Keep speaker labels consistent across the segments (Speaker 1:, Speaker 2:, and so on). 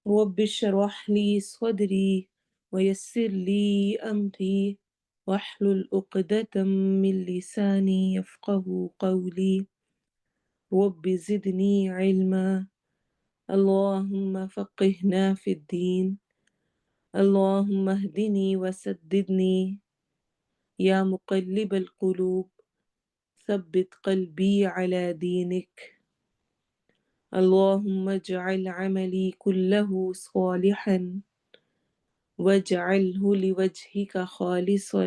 Speaker 1: رب اشرح لي صدري ويسر لي أمري واحلل عقدة من لساني يفقه قولي رب زدني علما اللهم فقهنا في الدين اللهم اهدني وسددني يا مقلب القلوب ثبت قلبي على دينك اللهم اجعل عملي كله صالحا واجعله لوجهك خالصا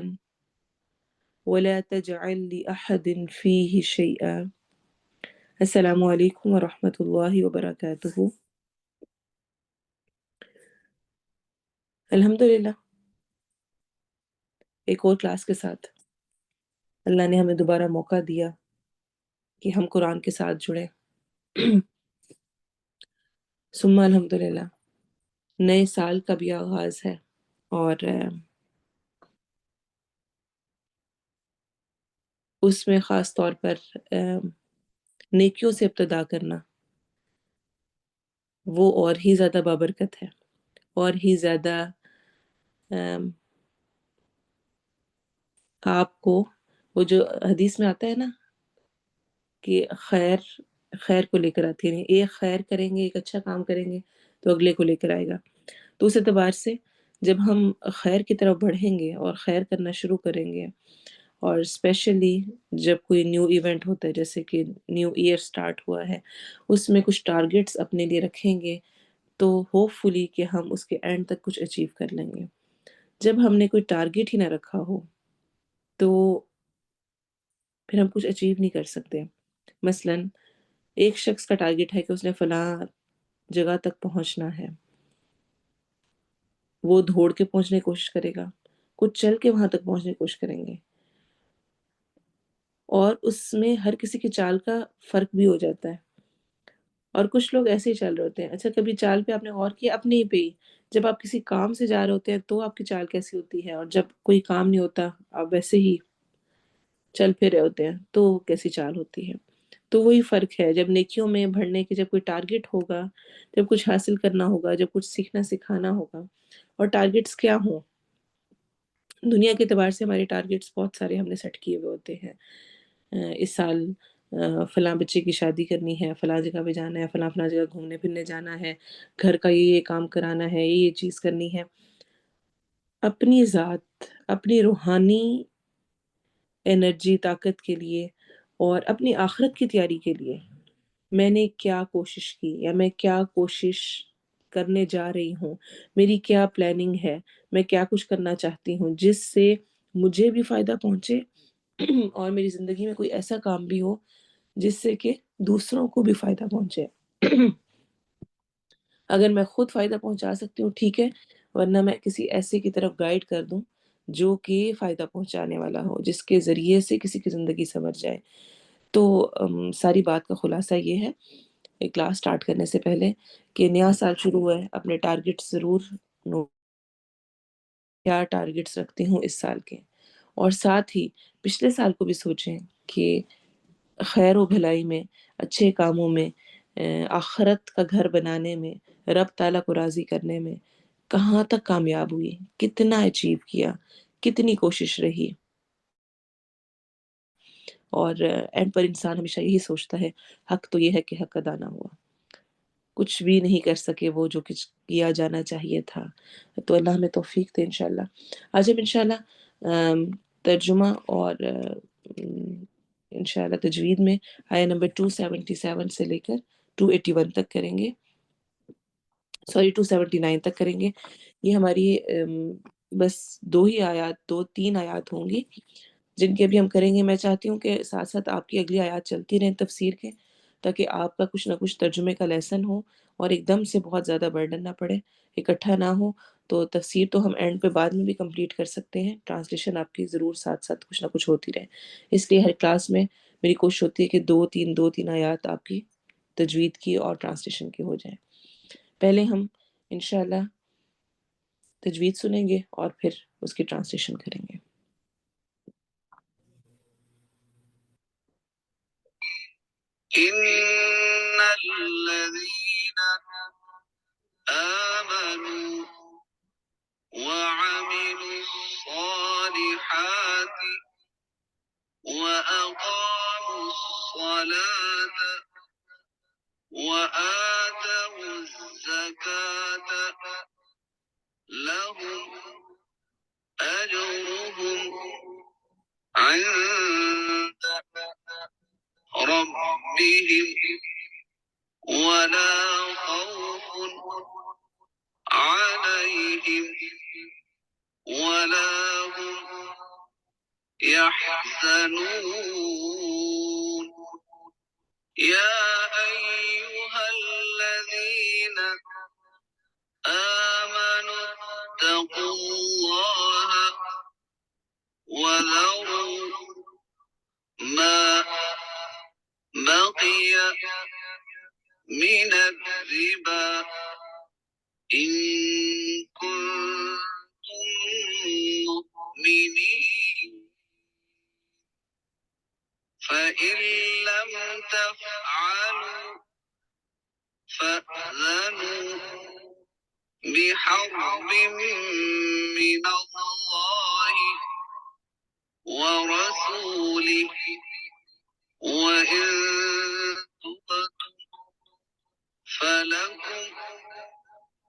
Speaker 1: ولا تجعل لأحد فيه شيئا. السلام علیکم ورحمۃ اللہ وبرکاتہ. الحمد للہ ایک اور کلاس کے ساتھ اللہ نے ہمیں دوبارہ موقع دیا کہ ہم قرآن کے ساتھ جڑیں. ثم الحمد للہ نئے سال کا بھی آغاز ہے اور اس میں خاص طور پر نیکیوں سے ابتدا کرنا وہ اور ہی زیادہ بابرکت ہے، اور ہی زیادہ آپ کو وہ جو حدیث میں آتا ہے نا کہ خیر کو لے کر آتی ہے، ایک خیر کریں گے، ایک اچھا کام کریں گے تو اگلے کو لے کر آئے گا. تو اس اعتبار سے جب ہم خیر کی طرف بڑھیں گے اور خیر کرنا شروع کریں گے، اور اسپیشلی جب کوئی نیو ایونٹ ہوتا ہے جیسے کہ نیو ایئر سٹارٹ ہوا ہے، اس میں کچھ ٹارگٹس اپنے لیے رکھیں گے تو ہوپ فلی کہ ہم اس کے اینڈ تک کچھ اچیو کر لیں گے. جب ہم نے کوئی ٹارگٹ ہی نہ رکھا ہو تو پھر ہم کچھ اچیو نہیں کر سکتے. مثلا ایک شخص کا ٹارگٹ ہے کہ اس نے فلاں جگہ تک پہنچنا ہے، وہ دوڑ کے پہنچنے کی کوشش کرے گا، کچھ چل کے وہاں تک پہنچنے کی کوشش کریں گے، اور اس میں ہر کسی کی چال کا فرق بھی ہو جاتا ہے. اور کچھ لوگ ایسے ہی چل رہے ہوتے ہیں. اچھا کبھی چال پہ آپ نے غور کیا اپنے ہی پہ ہی؟ جب آپ کسی کام سے جا رہے ہوتے ہیں تو آپ کی چال کیسی ہوتی ہے، اور جب کوئی کام نہیں ہوتا آپ ویسے ہی چل پھر رہے ہوتے ہیں تو کیسی چال ہوتی ہے. تو وہی فرق ہے جب نیکیوں میں بڑھنے کے، جب کوئی ٹارگٹ ہوگا، جب کچھ حاصل کرنا ہوگا، جب کچھ سیکھنا سکھانا ہوگا. اور ٹارگٹس کیا ہوں؟ دنیا کے اعتبار سے ہمارے ٹارگٹس بہت سارے ہم نے سیٹ کیے ہوئے ہوتے ہیں. اس سال فلاں بچے کی شادی کرنی ہے، فلاں جگہ پہ جانا ہے، فلاں فلاں جگہ گھومنے پھرنے جانا ہے، گھر کا یہ کام کرانا ہے، یہ چیز کرنی ہے. اپنی ذات، اپنی روحانی انرجی، طاقت کے لیے اور اپنی آخرت کی تیاری کے لیے میں نے کیا کوشش کی، یا میں کیا کوشش کرنے جا رہی ہوں، میری کیا پلاننگ ہے، میں کیا کچھ کرنا چاہتی ہوں جس سے مجھے بھی فائدہ پہنچے اور میری زندگی میں کوئی ایسا کام بھی ہو جس سے کہ دوسروں کو بھی فائدہ پہنچے. اگر میں خود فائدہ پہنچا سکتی ہوں ٹھیک ہے، ورنہ میں کسی ایسے کی طرف گائیڈ کر دوں جو کہ فائدہ پہنچانے والا ہو، جس کے ذریعے سے کسی کی زندگی سنور جائے. تو ساری بات کا خلاصہ یہ ہے ایک کلاس سٹارٹ کرنے سے پہلے کہ نیا سال شروع ہوا ہے، اپنے ٹارگٹ ضرور کیا ٹارگٹس رکھتی ہوں اس سال کے، اور ساتھ ہی پچھلے سال کو بھی سوچیں کہ خیر و بھلائی میں، اچھے کاموں میں، آخرت کا گھر بنانے میں، رب تعالیٰ کو راضی کرنے میں کہاں تک کامیاب ہوئی، کتنا اچیو کیا، کتنی کوشش رہی. اور اینڈ پر انسان ہمیشہ یہی سوچتا ہے حق تو یہ ہے کہ حق ادا نہ ہوا، کچھ بھی نہیں کر سکے وہ جو کچھ کیا جانا چاہیے تھا. تو اللہ ہمیں توفیق دے انشاءاللہ. آج ہم انشاءاللہ ترجمہ اور انشاءاللہ تجوید میں آیا نمبر 277 سے لے کر 281 تک کریں گے، 279 تک کریں گے. یہ ہماری بس دو تین آیات ہوں گی جن کے ابھی ہم کریں گے. میں چاہتی ہوں کہ ساتھ ساتھ آپ کی اگلی آیات چلتی رہیں تفسیر کے، تاکہ آپ کا کچھ نہ کچھ ترجمے کا لیسن ہو اور ایک دم سے بہت زیادہ برڈن نہ پڑے، اکٹھا نہ ہو. تو تفسیر تو ہم اینڈ پہ بعد میں بھی کمپلیٹ کر سکتے ہیں، ٹرانسلیشن آپ کی ضرور ساتھ ساتھ کچھ نہ کچھ ہوتی رہے. اس لیے ہر کلاس میں میری کوشش ہوتی ہے کہ دو تین آیات آپ کی تجوید کی اور ٹرانسلیشن کی ہو جائیں. پہلے ہم انشاءاللہ تجوید سنیں گے اور پھر اس کی ٹرانسلیشن کریں گے. ان الذين
Speaker 2: وأقاموا الصلاة وآتوا الزكاة لهم أجرهم عند ربهم ولا خوف عليهم ولا هم يحزنون يا أيها الذين آمنوا اتقوا الله وذروا ما بقي من الربا إن كنتم مؤمنين فإن لم تفعلوا فأذنوا بحرب من الله ورسوله وإن تبتم فلكم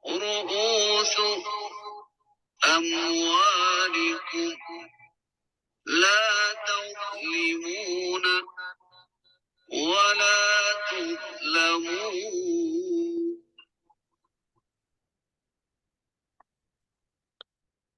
Speaker 2: رؤوس أموالكم لا تظلمون ولا تظلمون.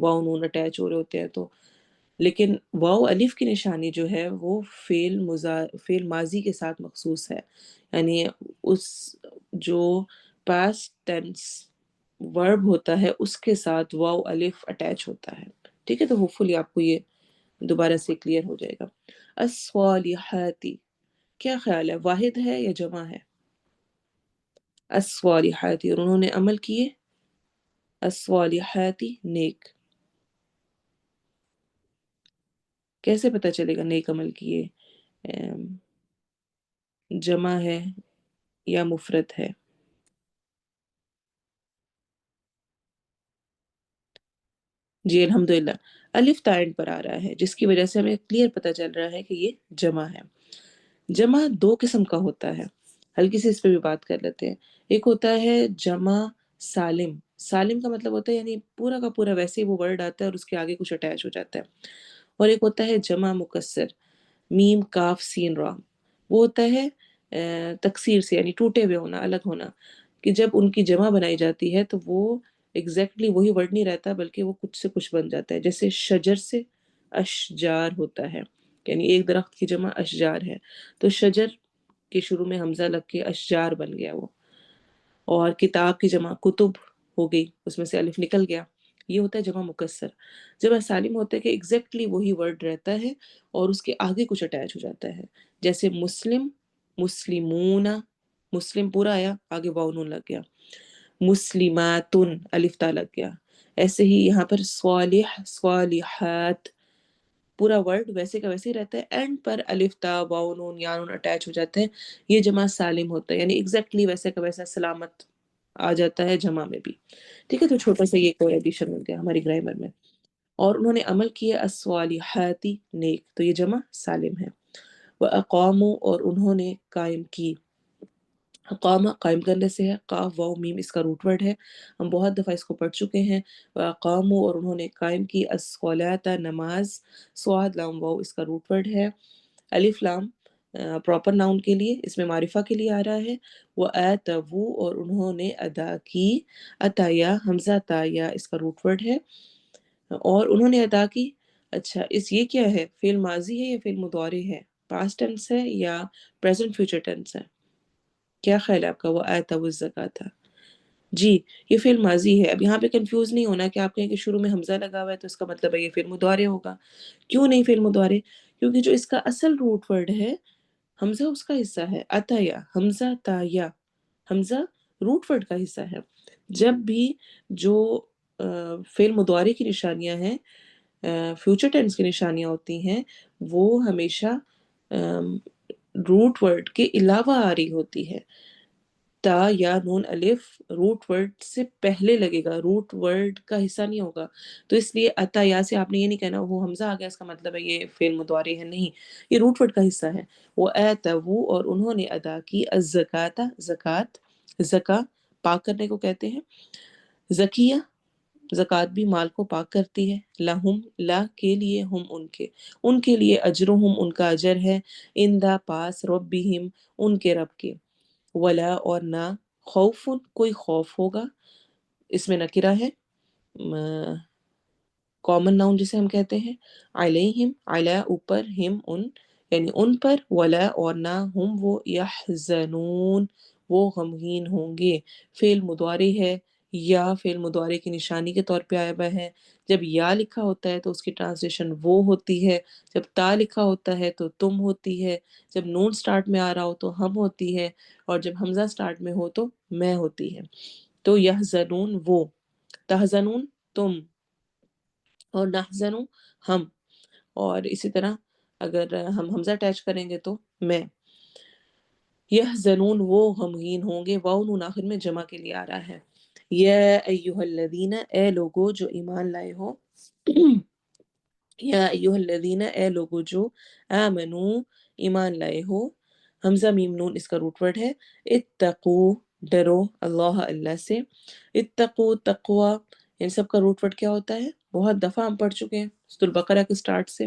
Speaker 1: واو نون اٹیچ ہو رہے ہوتے ہیں تو. لیکن واو الف کی نشانی جو ہے وہ فعل ماضی کے ساتھ مخصوص ہے، یعنی اس جو پاسٹ ٹینس ورب ہوتا ہے اس کے ساتھ واو الف اٹیچ ہوتا ہے. ٹھیک ہے، تو ہوپ فلی آپ کو یہ دوبارہ سے کلیئر ہو جائے گا. الصالحاتی، کیا خیال ہے واحد ہے یا جمع ہے؟ الصالحاتی، اور انہوں نے عمل کیے. الصالحاتی نیک، کیسے پتہ چلے گا نیک عمل کیے؟ ام، جمع ہے یا مفرد ہے؟ جی الحمدللہ، الف تائن پر آ رہا ہے جس کی وجہ سے ہمیں کلیئر پتہ چل رہا ہے کہ یہ جمع ہے. جمع دو قسم کا ہوتا ہے، ہلکی سے اس پہ بھی بات کر لیتے ہیں. ایک ہوتا ہے جمع سالم. سالم کا مطلب ہوتا ہے یعنی پورا کا پورا ویسے ہی وہ ورڈ آتا ہے اور اس کے آگے کچھ اٹیچ ہو جاتا ہے. اور ایک ہوتا ہے جمع مکسر، میم کاف سین را. وہ ہوتا ہے تکسیر سے، یعنی ٹوٹے ہوئے ہونا، الگ ہونا، کہ جب ان کی جمع بنائی جاتی ہے تو وہ ایگزیکٹلی وہی ورڈ نہیں رہتا بلکہ وہ کچھ سے کچھ بن جاتا ہے. جیسے شجر سے اشجار ہوتا ہے، یعنی ایک درخت کی جمع اشجار ہے، تو شجر کے شروع میں حمزہ لگ کے اشجار بن گیا وہ. اور کتاب کی جمع کتب ہو گئی، اس میں سے الف نکل گیا، یہ ہوتا ہے جمع مکسر. جمع سالم ہوتا ہے کہ ایگزیکٹلی وہی ورڈ رہتا ہے اور اس کے آگے کچھ اٹیچ ہو جاتا ہے. جیسے مسلم، مسلمون، مسلم پورا آیا، آگے واو نون لگ گیا. مسلماتن، الف تا لگ گیا. ایسے ہی یہاں پر صالح، صالحات، پورا ورڈ ویسے کا ویسے ہی رہتا ہے، اینڈ پر الف تا واو نون یا نون اٹیچ ہو جاتے ہیں. یہ جمع سالم ہوتا ہے، یعنی ایگزیکٹلی ویسے کا ویسا سلامت آ جاتا ہے جمع میں بھی. ٹھیک ہے، تو چھوٹا سا یہ کوئی ایڈیشن ہو گیا ہماری گرامر میں. اور انہوں نے عمل کیا الصالحاتی نیک، تو یہ جمع سالم ہے. وَأَقَامُوا، اور انہوں نے قائم کی. اقامہ قائم کرنے سے ہے، قاف واو میم اس کا روٹ ورڈ ہے، ہم بہت دفعہ اس کو پڑھ چکے ہیں. وَأَقَامُوا، اور انہوں نے قائم کی الصلاۃ نماز، صاد لام واو اس کا روٹ ورڈ ہے. الف لام پراپر ناؤن کے لیے، اس میں معرفہ کے لیے آ رہا ہے. وَآتَوُوا، اور انہوں نے ادا کی. عطایا حمزہ تایا اس کا روٹ ورڈ ہے، اور انہوں نے ادا کی. اچھا یہ کیا ہے، فعل ماضی ہے یا فعل مضارع ہے، پاسٹ ٹینس ہے یا پریزنٹ فیوچر ٹینس ہے؟ کیا خیال ہے آپ کا؟ وہ آتَوُا الزکاۃ، جی یہ فعل ماضی ہے. اب یہاں پہ کنفیوز نہیں ہونا کہ آپ کہیں کہ شروع میں حمزہ لگا ہوا ہے تو اس کا مطلب ہے یہ فعل مضارع ہوگا. کیوں نہیں فعل مضارع؟ کیونکہ جو اس کا اصل روٹ ورڈ ہے حمزہ اس کا حصہ ہے. عطایا حمزہ تایا، حمزہ روٹ ورڈ کا حصہ ہے. جب بھی جو فعل مضارع کی نشانیاں ہیں، فیوچر ٹینس کی نشانیاں ہوتی ہیں، وہ ہمیشہ روٹ ورڈ کے علاوہ آ رہی ہوتی ہے. تا یا نون الف روٹ ورڈ سے پہلے لگے گا، روٹ ورڈ کا حصہ نہیں ہوگا. تو اس لیے اتا یا سے آپ نے یہ نہیں کہنا وہ حمزہ آ گیا اس کا مطلب ہے یہ فعل مضارع ہے، نہیں، یہ روٹ ورڈ کا حصہ ہے. وہ ایتو، اور انہوں نے ادا کی الزکاۃ زکوٰۃ، زکا پاک کرنے کو کہتے ہیں. زکیہ زکوٰۃ بھی مال کو پاک کرتی ہے. لہم لا کے لیے، ہم ان کے لیے اجرہم ان کا اجر ہے. اندہ پاس، ربہم ان کے رب کے. ولا اور نہ، خوف کوئی خوف ہوگا، اس میں نکرہ ہے، کامن ناؤن جسے ہم کہتے ہیں. علیہم علی اوپر، ہم ان یعنی ان پر. ولا اور نہ، ہم وہ یحزنون وہ غمگین ہوں گے. فعل مضارع ہے، یا فعل مضارع کی نشانی کے طور پہ آیا ہوا ہے. جب یا لکھا ہوتا ہے تو اس کی ٹرانسلیشن وہ ہوتی ہے، جب تا لکھا ہوتا ہے تو تم ہوتی ہے، جب نون سٹارٹ میں آ رہا ہو تو ہم ہوتی ہے، اور جب حمزہ سٹارٹ میں ہو تو میں ہوتی ہے. تو یحزنون وہ، تحزنون تم، اور نحزن ہم. اور اسی طرح اگر ہم حمزہ اٹیچ کریں گے تو میں. یحزنون وہ غمگین ہوں گے، واو نون آخر میں جمع کے لیے آ رہا ہے. یا ایہا الذین اے لوگو جو ایمان لائے ہو. یا ایہا الذین اے لوگو جو آمنو ایمان لائے ہو. حمزہ میم نون اس کا روٹ ورڈ ہے. اتقو ڈرو، اللہ سے. اتقو تقوی، ان سب کا روٹ ورڈ کیا ہوتا ہے؟ بہت دفعہ ہم پڑھ چکے ہیں سورۃ البقرہ کے سٹارٹ سے.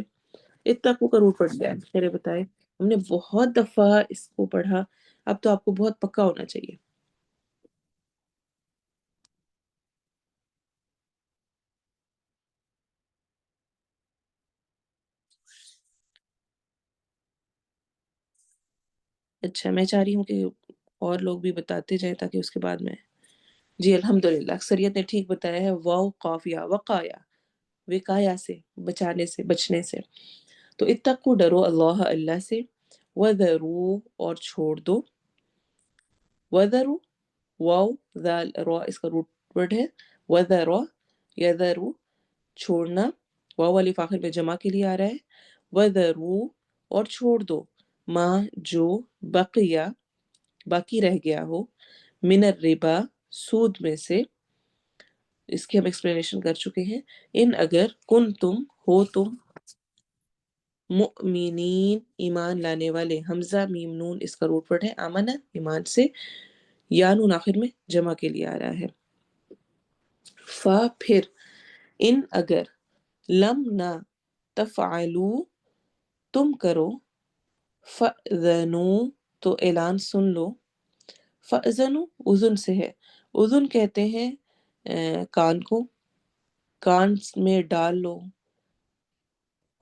Speaker 1: اتقو کا روٹ ورڈ کیا ہے میرے بتائے؟ ہم نے بہت دفعہ اس کو پڑھا، اب تو آپ کو بہت پکا ہونا چاہیے. اچھا میں چاہ رہی ہوں کہ اور لوگ بھی بتاتے جائیں تاکہ اس کے بعد میں. جی الحمدللہ اکثریت نے ٹھیک بتایا ہے. واو قافیہ وقایا، وقایا سے بچانے سے، بچنے سے. تو اتقوا ڈرو اللہ اللہ سے، وذرو اور چھوڑ دو. وذرو واو ذال را اس کا روٹ ورڈ ہے. وذرا یذرو چھوڑنا، واو الف آخر میں جمع کے لیے آ رہا ہے. وذرو اور چھوڑ دو، ماں جو بقیہ باقی رہ گیا ہو، من الربا سود میں سے. اس کی ہم ایکسپلینیشن کر چکے ہیں. ان اگر کن تم ہو تم مؤمنین ایمان لانے والے. حمزہ میم نون اس کا روٹ ورڈ ہے. آمنہ ایمان سے، یا نون آخر میں جمع کے لیے آ رہا ہے. فا پھر، ان اگر، لم نہ، تفعلو تم کرو، فأذنوا تو اعلان سن لو. فأذنوا اذن سے ہے. اذن کہتے ہیں کان کو، کان میں ڈال لو.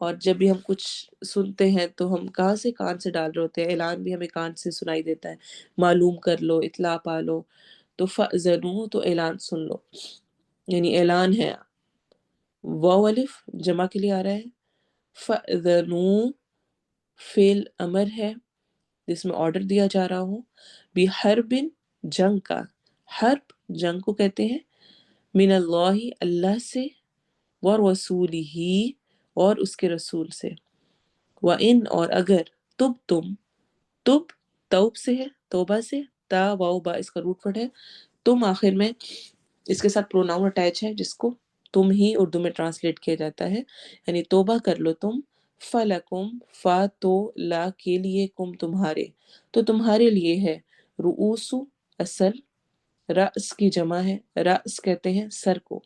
Speaker 1: اور جب بھی ہم کچھ سنتے ہیں تو ہم کہاں سے کان سے ڈال رہے ہوتے ہیں. اعلان بھی ہمیں کان سے سنائی دیتا ہے. معلوم کر لو، اطلاع پا لو. تو فأذنوا تو اعلان سن لو، یعنی اعلان ہے. واو الف جمع کے لیے آ رہا ہے. فأذنوا فعل امر ہے جس میں آرڈر دیا جا رہا ہو. بحرب جنگ کا، حرب جنگ کو کہتے ہیں. من اللہ اللہ سے، ورسولہ اور اس کے رسول سے. وَإِنْ اور اگر، تب توب سے ہے، توبہ سے. تا واو با اس کا روٹ ورڈ ہے. تم آخر میں اس کے ساتھ پروناؤن اٹیچ ہے جس کو تم ہی اردو میں ٹرانسلیٹ کیا جاتا ہے، یعنی توبہ کر لو تم. فَلَکُمْ فا تو لا کے لیے، کم تمہارے تو تمہارے لیے ہے. رؤوس اصل، رأس کی جمع ہے. رأس کہتے ہیں سر کو.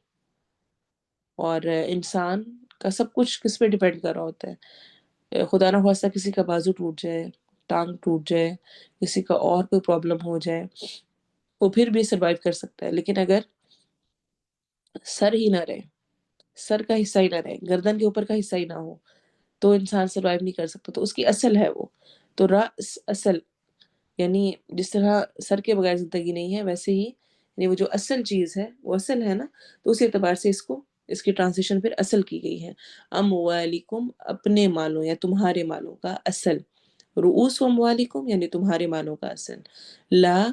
Speaker 1: اور انسان کا سب کچھ کس پہ ڈیپینڈ کر رہا ہوتا ہے. خدا نہ خواستہ کسی کا بازو ٹوٹ جائے، ٹانگ ٹوٹ جائے، کسی کا اور کوئی پرابلم ہو جائے، وہ پھر بھی سروائیو کر سکتا ہے. لیکن اگر سر ہی نہ رہے، سر کا حصہ ہی نہ رہے، گردن کے اوپر کا حصہ ہی نہ ہو، تو انسان سروائیو نہیں کر سکتا. تو اس کی اصل ہے وہ. تو رأس اصل، یعنی جس طرح سر کے بغیر زندگی نہیں ہے، ویسے ہی یعنی وہ جو اصل چیز ہے وہ اصل ہے نا. تو اس اعتبار سے اس کی ٹرانسلیشن پھر اصل کی گئی ہے. اموالکم اپنے مالوں یا تمہارے مالوں کا اصل. رؤوس اموالکم یعنی تمہارے مالوں کا اصل. لا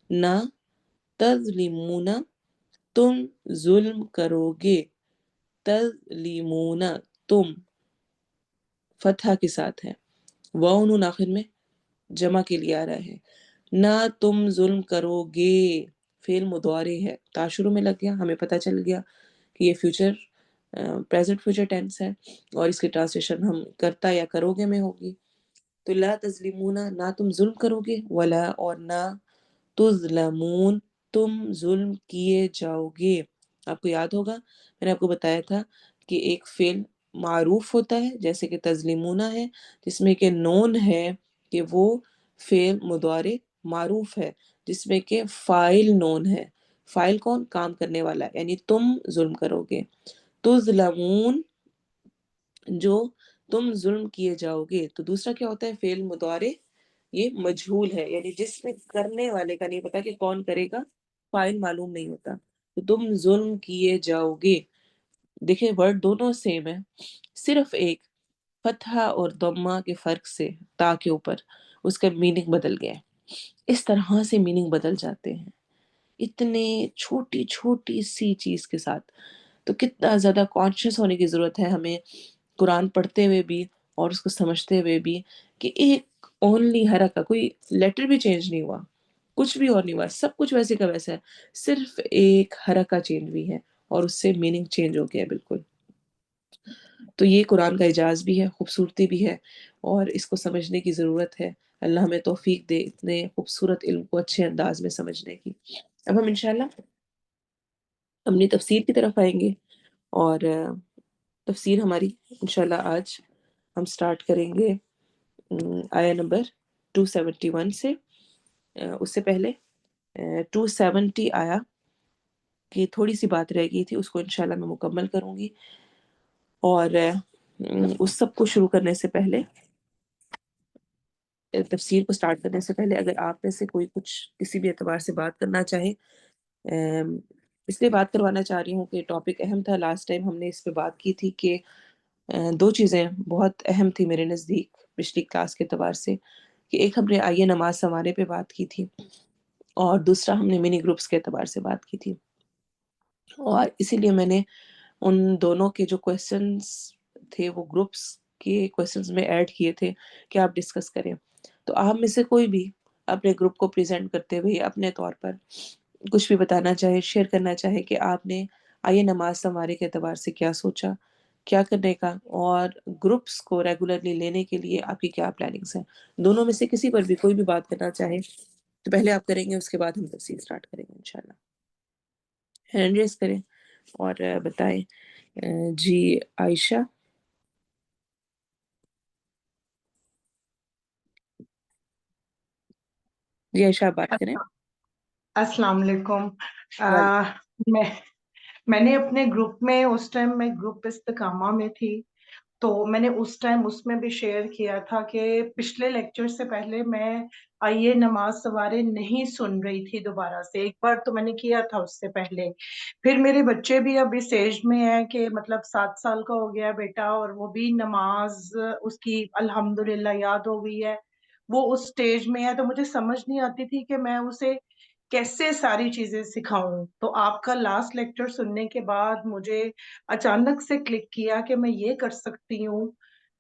Speaker 1: نہ، تظلمون تم ظلم کرو گے. تظلمون تم فتحہ کے ساتھ ہے. واو نون آخر میں جمع کے لیے آ رہا ہے. نہ تم ظلم کرو گے فعل مضارع ہے، تا شروع میں لگ گیا، ہمیں پتہ چل گیا کہ یہ فیوچر پریزنٹ فیوچر ٹینس ہے اور اس کی ٹرانسلیشن ہم کرتا یا کرو گے میں ہوگی. تو لا تظلمون نہ تم ظلم کرو گے، ولا اور نہ تظلمون تم ظلم کیے جاؤ گے. آپ کو یاد ہوگا میں نے آپ کو بتایا تھا کہ ایک فعل معروف ہوتا ہے جیسے کہ تظلمون ہے، جس میں کہ نون ہے کہ وہ فعل مضارع معروف ہے جس میں کہ فاعل نون ہے. فاعل کون؟ کام کرنے والا، یعنی تم ظلم کرو گے. تظلمون جو تم ظلم کیے جاؤ گے. تو دوسرا کیا ہوتا ہے؟ فعل مضارع یہ مجہول ہے، یعنی جس میں کرنے والے کا نہیں پتا کہ کون کرے گا، فاعل معلوم نہیں ہوتا. تو تم ظلم کیے جاؤ گے. دیکھیں ورڈ دونوں سیم ہے، صرف ایک فتحہ اور ضمہ کے فرق سے تا کے اوپر اس کا میننگ بدل گیا ہے. اس طرح سے میننگ بدل جاتے ہیں اتنے چھوٹی چھوٹی سی چیز کے ساتھ. تو کتنا زیادہ کانشیس ہونے کی ضرورت ہے ہمیں قرآن پڑھتے ہوئے بھی اور اس کو سمجھتے ہوئے بھی کہ ایک اونلی حرکہ، کوئی لیٹر بھی چینج نہیں ہوا، کچھ بھی اور نہیں ہوا، سب کچھ ویسے کا ویسا ہے، صرف ایک حرکہ چینج ہوئی ہے اور اس سے میننگ چینج ہو گیا ہے بالکل. تو یہ قرآن کا اعجاز بھی ہے، خوبصورتی بھی ہے اور اس کو سمجھنے کی ضرورت ہے. اللہ ہمیں توفیق دے اتنے خوبصورت علم کو اچھے انداز میں سمجھنے کی. اب ہم انشاءاللہ اپنی تفسیر کی طرف آئیں گے اور تفسیر ہماری انشاءاللہ آج ہم سٹارٹ کریں گے آیا نمبر 271 سے. اس سے پہلے 270 آیا کی تھوڑی سی بات رہ گئی تھی، اس کو انشاءاللہ میں مکمل کروں گی. اور اس سب کو شروع کرنے سے پہلے تفسیر کو سٹارٹ کرنے سے پہلے اگر آپ میں سے کوئی کچھ کسی بھی اعتبار سے بات کرنا چاہے، اس لیے بات کروانا چاہ رہی ہوں کہ ٹاپک اہم تھا. لاسٹ ٹائم ہم نے اس پہ بات کی تھی کہ دو چیزیں بہت اہم تھی میرے نزدیک پچھلی کلاس کے اعتبار سے، کہ ایک ہم نے آئیے نماز سنوارے پہ بات کی تھی، اور دوسرا ہم نے منی گروپس کے اعتبار سے بات کی تھی. اور اسی لیے میں نے ان دونوں کے جو کویسچنس تھے وہ گروپس کے کویسچنس میں ایڈ کیے تھے کہ آپ ڈسکس کریں. تو آپ میں سے کوئی بھی اپنے گروپ کو پریزنٹ کرتے ہوئے اپنے طور پر کچھ بھی بتانا چاہے، شیئر کرنا چاہے کہ آپ نے آئیے نماز سنوارے کے اعتبار سے کیا سوچا، کیا کرنے کا، اور گروپس کو ریگولرلی لینے کے لیے آپ کی کیا پلاننگس ہیں. دونوں میں سے کسی پر بھی کوئی بھی بات کرنا چاہے تو پہلے آپ کریں گے، اس کے بعد ہم تفصیل سٹارٹ کریں گے انشاءاللہ. ہینڈ ریز کریں اور بتائیں. جی عائشہ، جی عائشہ آپ بات کریں.
Speaker 3: السلام علیکم.
Speaker 1: وعلیکم.
Speaker 3: میں میں نے اپنے گروپ میں اس ٹائم میں گروپ استقامہ میں تھی، تو میں نے اس ٹائم اس میں بھی شیئر کیا تھا کہ پچھلے لیکچر سے پہلے میں آئیے نماز سوارے نہیں سن رہی تھی دوبارہ سے. ایک بار تو میں نے کیا تھا اس سے پہلے. پھر میرے بچے بھی اب اس ایج میں ہیں کہ مطلب 7 سال کا ہو گیا بیٹا، اور وہ بھی نماز اس کی الحمدللہ یاد ہو گئی ہے. وہ اس سٹیج میں ہے تو مجھے سمجھ نہیں آتی تھی کہ میں اسے کیسے ساری چیزیں سکھاؤں. تو آپ کا لاسٹ لیکچر سننے کے بعد مجھے اچانک سے کلک کیا کہ میں یہ کر سکتی ہوں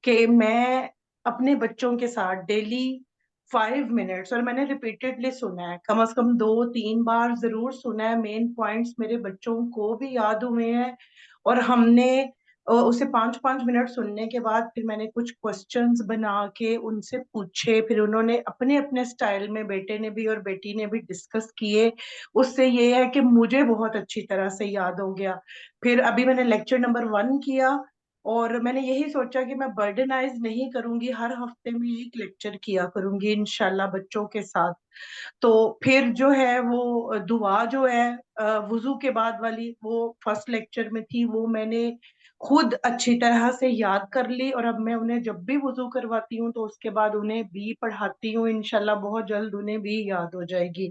Speaker 3: کہ میں اپنے بچوں کے ساتھ ڈیلی 5 منٹس، اور میں نے ریپیٹڈلی سنا ہے، کم از کم 2-3 بار ضرور سنا ہے، مین پوائنٹس میرے بچوں کو بھی یاد ہوئے ہیں. اور ہم نے اسے 5-5 منٹ سننے کے بعد پھر میں نے کچھ کوسچنز بنا کے ان سے پوچھے، پھر انہوں نے اپنے اپنے سٹائل میں، بیٹے نے بھی اور بیٹی نے بھی ڈسکس کیے. اس سے یہ ہے کہ مجھے بہت اچھی طرح سے یاد ہو گیا. پھر ابھی میں نے لیکچر نمبر 1 کیا، اور میں نے یہی سوچا کہ میں برڈنائز نہیں کروں گی، ہر ہفتے میں ایک لیکچر کیا کروں گی انشاءاللہ بچوں کے ساتھ. تو پھر جو ہے وہ دعا جو ہے وضو کے بعد والی، وہ فرسٹ لیکچر میں تھی، وہ میں نے خود اچھی طرح سے یاد کر لی، اور اب میں انہیں جب بھی وضو کرواتی ہوں تو اس کے بعد انہیں بھی پڑھاتی ہوں. انشاءاللہ بہت جلد انہیں بھی یاد ہو جائے گی.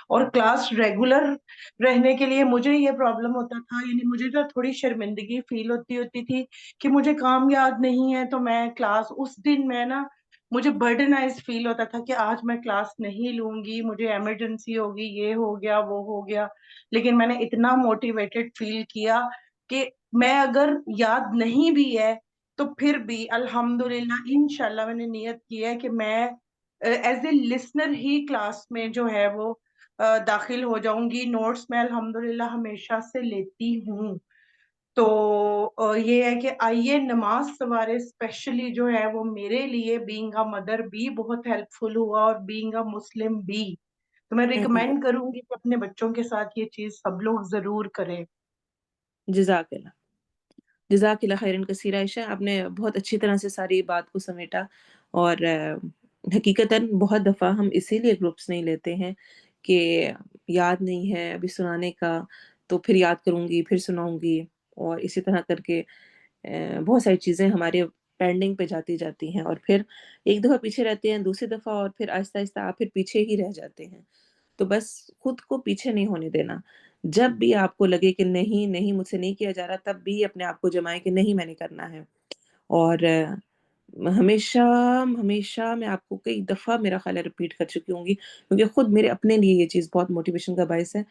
Speaker 3: اور کلاس ریگولر رہنے کے لیے مجھے یہ پرابلم ہوتا تھا، یعنی مجھے جو تھوڑی شرمندگی فیل ہوتی تھی کہ مجھے کام یاد نہیں ہے، تو میں کلاس اس دن میں نا مجھے برڈنائز فیل ہوتا تھا کہ آج میں کلاس نہیں لوں گی، مجھے ایمرجنسی ہوگی، یہ ہو گیا وہ ہو گیا. لیکن میں نے اتنا موٹیویٹڈ فیل کیا کہ میں اگر یاد نہیں بھی ہے تو پھر بھی الحمدللہ انشاءاللہ میں نے نیت کی ہے کہ میں as a listener he class میں جو ہے وہ داخل ہو جاؤں گی. نوٹس میں الحمدللہ ہمیشہ سے لیتی ہوں. تو یہ ہے کہ آئیے نماز سوارے اسپیشلی جو ہے وہ میرے لیے بینگ اے مدر بھی بہت ہیلپ فل ہوا، اور بینگ اے مسلم بھی. تو میں ریکمینڈ کروں گی کہ اپنے بچوں کے ساتھ یہ چیز سب لوگ ضرور کریں.
Speaker 1: جزاک اللہ، جزاک اللہ خیرن کثیر. عائشہ آپ نے بہت اچھی طرح سے ساری بات کو سمیٹا، اور حقیقتاً بہت دفعہ ہم اسی لیے گروپس نہیں لیتے ہیں کہ یاد نہیں ہے ابھی سنانے کا، تو پھر یاد کروں گی، پھر سناؤں گی، اور اسی طرح کر کے بہت ساری چیزیں ہمارے پینڈنگ پہ جاتی ہیں، اور پھر ایک دفعہ پیچھے رہتے ہیں، دوسری دفعہ، اور پھر آہستہ آہستہ آپ پھر پیچھے ہی رہ جاتے ہیں. تو بس خود کو پیچھے نہیں ہونے دینا. جب بھی آپ کو لگے کہ نہیں نہیں مجھ سے نہیں کیا جا رہا، تب بھی اپنے آپ کو جمائیں کہ نہیں میں نے کرنا ہے. اور ہمیشہ ہمیشہ میں آپ کو کئی دفعہ میرا خیال ہے ریپیٹ کر چکی ہوں گی، کیونکہ خود میرے اپنے لیے یہ چیز بہت موٹیویشن کا باعث ہے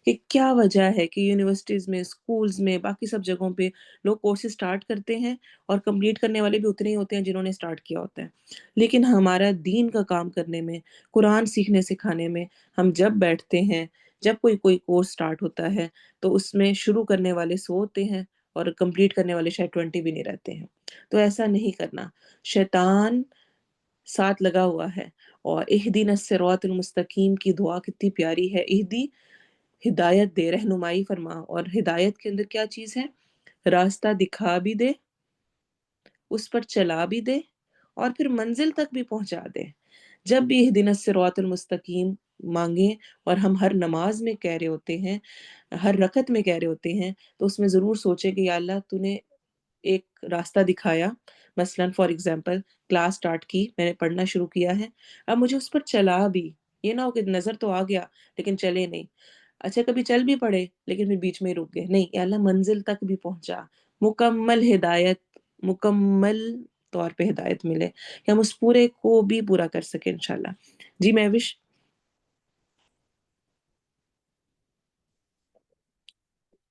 Speaker 1: کہ کیا وجہ ہے کہ یونیورسٹیز میں، اسکولز میں، باقی سب جگہوں پہ لوگ کورسز سٹارٹ کرتے ہیں اور کمپلیٹ کرنے والے بھی اتنے ہی ہوتے ہیں جنہوں نے سٹارٹ کیا ہوتا ہے. لیکن ہمارا دین کا کام کرنے میں، قرآن سیکھنے سکھانے میں، ہم جب بیٹھتے ہیں، جب کوئی کورس سٹارٹ ہوتا ہے تو اس میں شروع کرنے والے 100 ہوتے ہیں اور کمپلیٹ کرنے والے شاید 20 بھی نہیں رہتے ہیں. تو ایسا نہیں کرنا. شیطان ساتھ لگا ہوا ہے. اور اہدینا الصراط المستقیم کی دعا کتنی پیاری ہے. اہدی، ہدایت دے، رہنمائی فرما. اور ہدایت کے اندر کیا چیز ہے؟ راستہ دکھا بھی دے، اس پر چلا بھی دے، اور پھر منزل تک بھی پہنچا دے. جب بھی اہدنا الصراط المستقیم مانگیں، اور ہم ہر نماز میں کہہ رہے ہوتے ہیں، ہر رکعت میں کہہ رہے ہوتے ہیں، تو اس میں ضرور سوچے کہ یا اللہ تو نے ایک راستہ دکھایا، مثلاً فار ایگزامپل کلاس سٹارٹ کی، میں نے پڑھنا شروع کیا ہے، اب مجھے اس پر چلا بھی، یہ نہ ہو کہ نظر تو آ گیا لیکن چلے نہیں. اچھا کبھی چل بھی پڑے لیکن پھر بیچ میں رک گئے، نہیں یا اللہ منزل تک بھی پہنچا، مکمل ہدایت، مکمل طور پہ ہدایت ملے کہ ہم اس پورے کو بھی پورا کر سکیں انشاءاللہ. جی مہوش.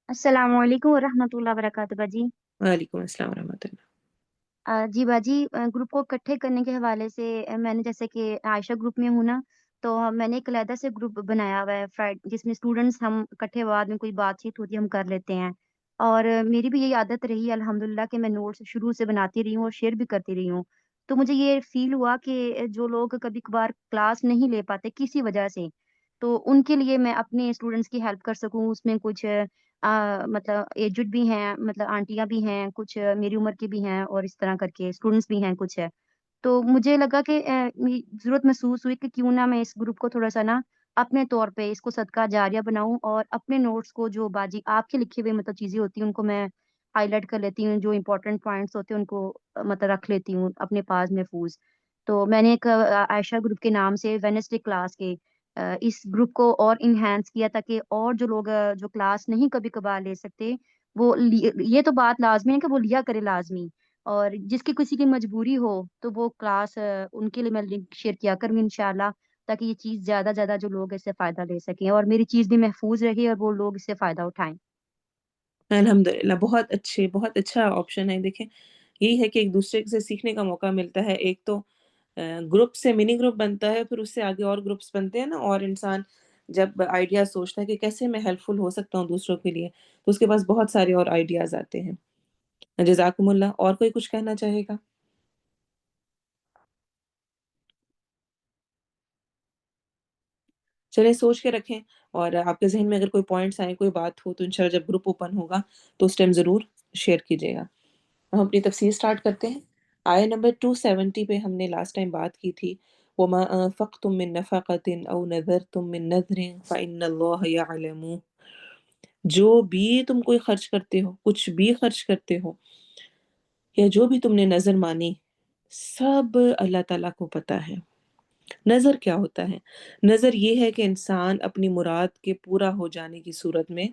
Speaker 4: السلام علیکم ورحمۃ اللہ وبرکاتہ باجی.
Speaker 1: وعلیکم السلام ورحمۃ اللہ.
Speaker 4: جی باجی، گروپ کو اکٹھے کرنے کے حوالے سے میں نے جیسے کہ عائشہ گروپ میں ہوں نا، تو میں نے ایک علیحدہ سے گروپ بنایا ہوا ہے جس میں اسٹوڈنٹس ہم اکٹھے بعد میں کوئی بات چیت ہوتی ہے ہم کر لیتے ہیں. اور میری بھی یہی عادت رہی ہے الحمدللہ کہ میں نوٹس شروع سے بناتی رہی ہوں اور شیئر بھی کرتی رہی ہوں. تو مجھے یہ فیل ہوا کہ جو لوگ کبھی کبھار کلاس نہیں لے پاتے کسی وجہ سے، تو ان کے لیے میں اپنے اسٹوڈنٹس کی ہیلپ کر سکوں. اس میں کچھ مطلب ایجڈ بھی ہیں، مطلب آنٹیاں بھی ہیں، کچھ میری عمر کے بھی ہیں، اور اس طرح کر کے اسٹوڈنٹس بھی ہیں کچھ ہے. تو مجھے لگا کہ ضرورت محسوس ہوئی کہ کیوں نہ میں اس گروپ کو تھوڑا سا نا اپنے طور پہ اس کو صدقہ جاریہ بناؤں، اور اپنے نوٹس کو جو باجی آپ کے لکھے ہوئے مطلب چیزیں ہوتی ہیں ان کو میں ہائی لائٹ کر لیتی ہوں، جو امپورٹنٹ پوائنٹس ہوتے ہیں ان کو مطلب رکھ لیتی ہوں اپنے پاس محفوظ. تو میں نے ایک عائشہ گروپ کے نام سے وینسڈے کلاس کے اس گروپ کو اور انہینس کیا تاکہ اور جو لوگ جو کلاس نہیں کبھی کبھار لے سکتے وہ یہ تو بات لازمی ہے کہ وہ لیا کرے لازمی، اور جس کی کسی کی مجبوری ہو تو وہ کلاس ان کے لیے میں لنک شیئر کیا کروں گی انشاءاللہ، تاکہ یہ چیز زیادہ زیادہ جو لوگ اس سے فائدہ لے سکیں اور میری چیز بھی محفوظ رہے اور وہ لوگ اس سے فائدہ اٹھائیں.
Speaker 1: الحمدللہ بہت اچھے، بہت اچھا آپشن ہے. دیکھیں یہی ہے کہ ایک دوسرے سے سیکھنے کا موقع ملتا ہے. ایک تو گروپ سے منی گروپ بنتا ہے، پھر اس سے آگے اور گروپس بنتے ہیں نا، اور انسان جب آئیڈیاز سوچتا ہے کہ کیسے میں ہیلپ فل ہو سکتا ہوں دوسروں کے لیے، تو اس کے پاس بہت سارے اور آئیڈیاز آتے ہیں. جزاکم اللہ. اور کوئی کچھ کہنا چاہے گا؟ چلیں سوچ کے رکھیں، اور آپ کے ذہن میں اگر کوئی پوائنٹس آئیں، کوئی بات ہو، تو انشاءاللہ جب گروپ اوپن ہوگا تو اس ٹائم ضرور شیئر کیجیے گا. ہم اپنی تفسیر سٹارٹ کرتے ہیں. آیہ نمبر 270 پہ ہم نے لاسٹ ٹائم بات کی تھی. وَمَا أَنفَقْتُم مِّن نَفَقَةٍ أَوْ نَذَرْتُم مِّن نَذْرٍ فَإِنَّ اللَّهَ يَعْلَمُ. جو بھی تم کوئی خرچ کرتے ہو، کچھ بھی خرچ کرتے ہو، یا جو بھی تم نے نظر مانی، سب اللہ تعالیٰ کو پتہ ہے. نظر کیا ہوتا ہے؟ نظر یہ ہے کہ انسان اپنی مراد کے پورا ہو جانے کی صورت میں،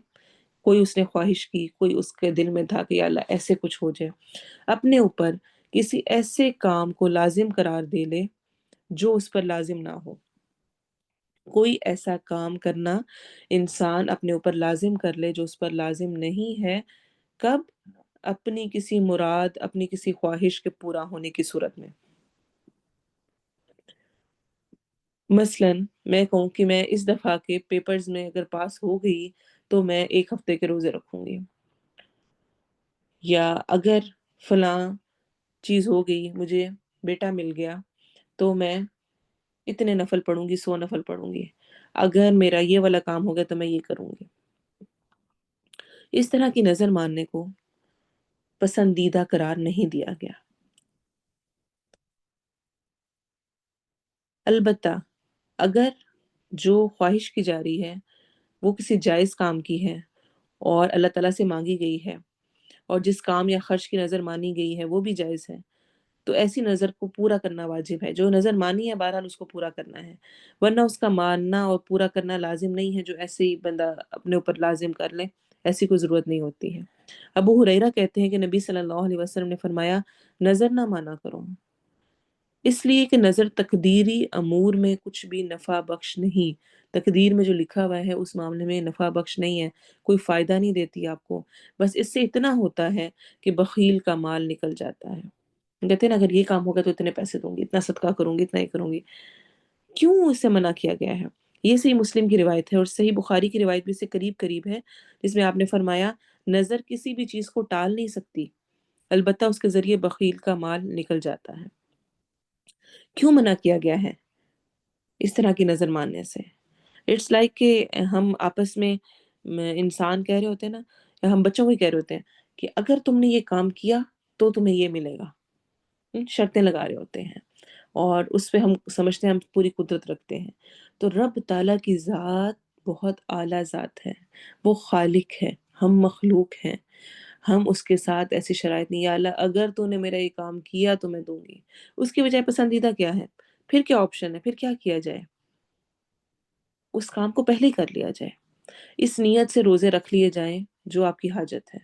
Speaker 1: کوئی اس نے خواہش کی، کوئی اس کے دل میں تھا کہ یا اللہ ایسے کچھ ہو جائے، اپنے اوپر کسی ایسے کام کو لازم قرار دے لے جو اس پر لازم نہ ہو. کوئی ایسا کام کرنا انسان اپنے اوپر لازم کر لے جو اس پر لازم نہیں ہے. کب؟ اپنی کسی مراد، اپنی کسی خواہش کے پورا ہونے کی صورت میں. مثلاً میں کہوں کہ میں اس دفعہ کے پیپرز میں اگر پاس ہو گئی تو میں 1 ہفتے کے روزے رکھوں گی، یا اگر فلاں چیز ہو گئی، مجھے بیٹا مل گیا تو میں اتنے نفل پڑھوں گی، 100 نفل پڑھوں گی، اگر میرا یہ والا کام ہو گیا تو میں یہ کروں گی. اس طرح کی نظر ماننے کو پسندیدہ قرار نہیں دیا گیا. البتہ اگر جو خواہش کی جا رہی ہے وہ کسی جائز کام کی ہے اور اللہ تعالیٰ سے مانگی گئی ہے، اور جس کام یا خرچ کی نظر مانی گئی ہے وہ بھی جائز ہے، تو ایسی نظر کو پورا کرنا واجب ہے. جو نظر مانی ہے بہرحال اس کو پورا کرنا ہے، ورنہ اس کا ماننا اور پورا کرنا لازم نہیں ہے. جو ایسے ہی بندہ اپنے اوپر لازم کر لے، ایسی کوئی ضرورت نہیں ہوتی ہے. ابو ہریرہ کہتے ہیں کہ نبی صلی اللہ علیہ وسلم نے فرمایا، نظر نہ مانا کرو، اس لیے کہ نظر تقدیری امور میں کچھ بھی نفع بخش نہیں. تقدیر میں جو لکھا ہوا ہے اس معاملے میں نفع بخش نہیں ہے، کوئی فائدہ نہیں دیتی آپ کو. بس اس سے اتنا ہوتا ہے کہ بخیل کا مال نکل جاتا ہے. کہتے ہیں نا اگر یہ کام ہوگا تو اتنے پیسے دوں گی، اتنا صدقہ کروں گی، اتنا ہی کروں گی. کیوں اس سے منع کیا گیا ہے؟ یہ صحیح مسلم کی روایت ہے، اور صحیح بخاری کی روایت بھی سے قریب قریب ہے، جس میں آپ نے فرمایا نظر کسی بھی چیز کو ٹال نہیں سکتی، البتہ اس کے ذریعے بخیل کا مال نکل جاتا ہے. کیوں منع کیا گیا ہے اس طرح کی نظر ماننے سے؟ اٹس لائک کہ ہم آپس میں انسان کہہ رہے ہوتے ہیں نا، یا ہم بچوں کو ہی کہہ رہے ہوتے ہیں کہ اگر تم نے یہ کام کیا تو تمہیں یہ ملے گا. شرطیں لگا رہے ہوتے ہیں، اور اس پہ ہم سمجھتے ہیں ہم پوری قدرت رکھتے ہیں. تو رب تعالیٰ کی ذات بہت اعلیٰ ذات ہے، وہ خالق ہے، ہم مخلوق ہیں. ہم اس کے ساتھ ایسی شرائط نہیں، یا اللہ اگر تو نے میرا یہ کام کیا تو میں دوں گی، اس کی بجائے پسندیدہ کیا ہے، پھر کیا آپشن ہے، پھر کیا کیا جائے، اس کام کو پہلے ہی کر لیا جائے۔ اس نیت سے روزے رکھ لیے جائیں جو آپ کی حاجت ہے،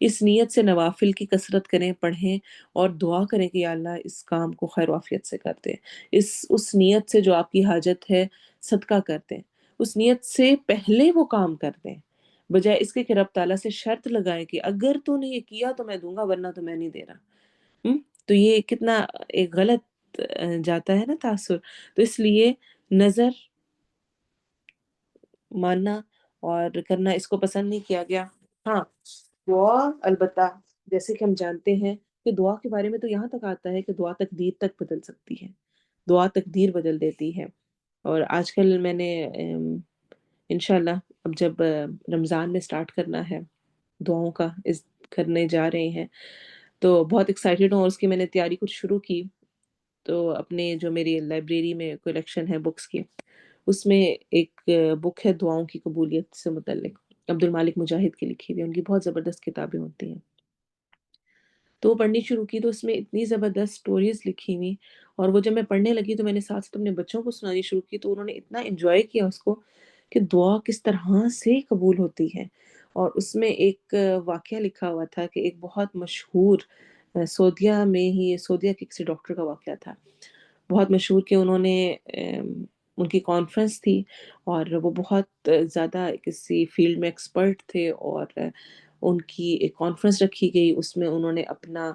Speaker 1: اس نیت سے نوافل کی کثرت کریں، پڑھیں اور دعا کریں کہ یا اللہ اس کام کو خیر و عافیت سے کر دے، اس نیت سے جو آپ کی حاجت ہے صدقہ کر دیں، اس نیت سے پہلے وہ کام کر دیں، بجائے اس کے کہ رب تعالیٰ سے شرط لگائیں کہ اگر تو نے یہ کیا تو میں دوں گا ورنہ تو میں نہیں دے رہا۔ تو یہ کتنا ایک غلط جاتا ہے نا تاثر۔ تو اس لیے نظر ماننا اور کرنا اس کو پسند نہیں کیا گیا۔ ہاں، دعا البتہ جیسے کہ ہم جانتے ہیں کہ دعا کے بارے میں تو یہاں تک آتا ہے کہ دعا تقدیر تک بدل سکتی ہے، دعا تقدیر بدل دیتی ہے۔ اور آج کل میں نے انشاءاللہ اب جب رمضان میں سٹارٹ کرنا ہے دعاؤں کا اس کرنے جا رہے ہیں تو بہت ایکسائٹیڈ ہوں، اور اس کی میں نے تیاری کچھ شروع کی۔ تو اپنے جو میری لائبریری میں کلیکشن ہے بکس کی، اس میں ایک بک ہے دعاؤں کی قبولیت سے متعلق، عبد المالک مجاہد کی لکھی ہوئی، ان کی بہت زبردست کتابیں ہوتی ہیں۔ تو وہ پڑھنی شروع کی تو اس میں اتنی زبردست سٹوریز لکھی ہوئی، اور وہ جب میں پڑھنے لگی تو میں نے ساتھ ساتھ اپنے بچوں کو سنانی شروع کی، تو انہوں نے اتنا انجوائے کیا اس کو کہ دعا کس طرح سے قبول ہوتی ہے۔ اور اس میں ایک واقعہ لکھا ہوا تھا کہ ایک بہت مشہور سعودیہ میں ہی، سعودیہ کے کسی ڈاکٹر کا واقعہ تھا، بہت مشہور، کہ انہوں نے ان کی کانفرنس تھی اور وہ بہت زیادہ کسی فیلڈ میں ایکسپرٹ تھے، اور ان کی ایک کانفرنس رکھی گئی، اس میں انہوں نے اپنا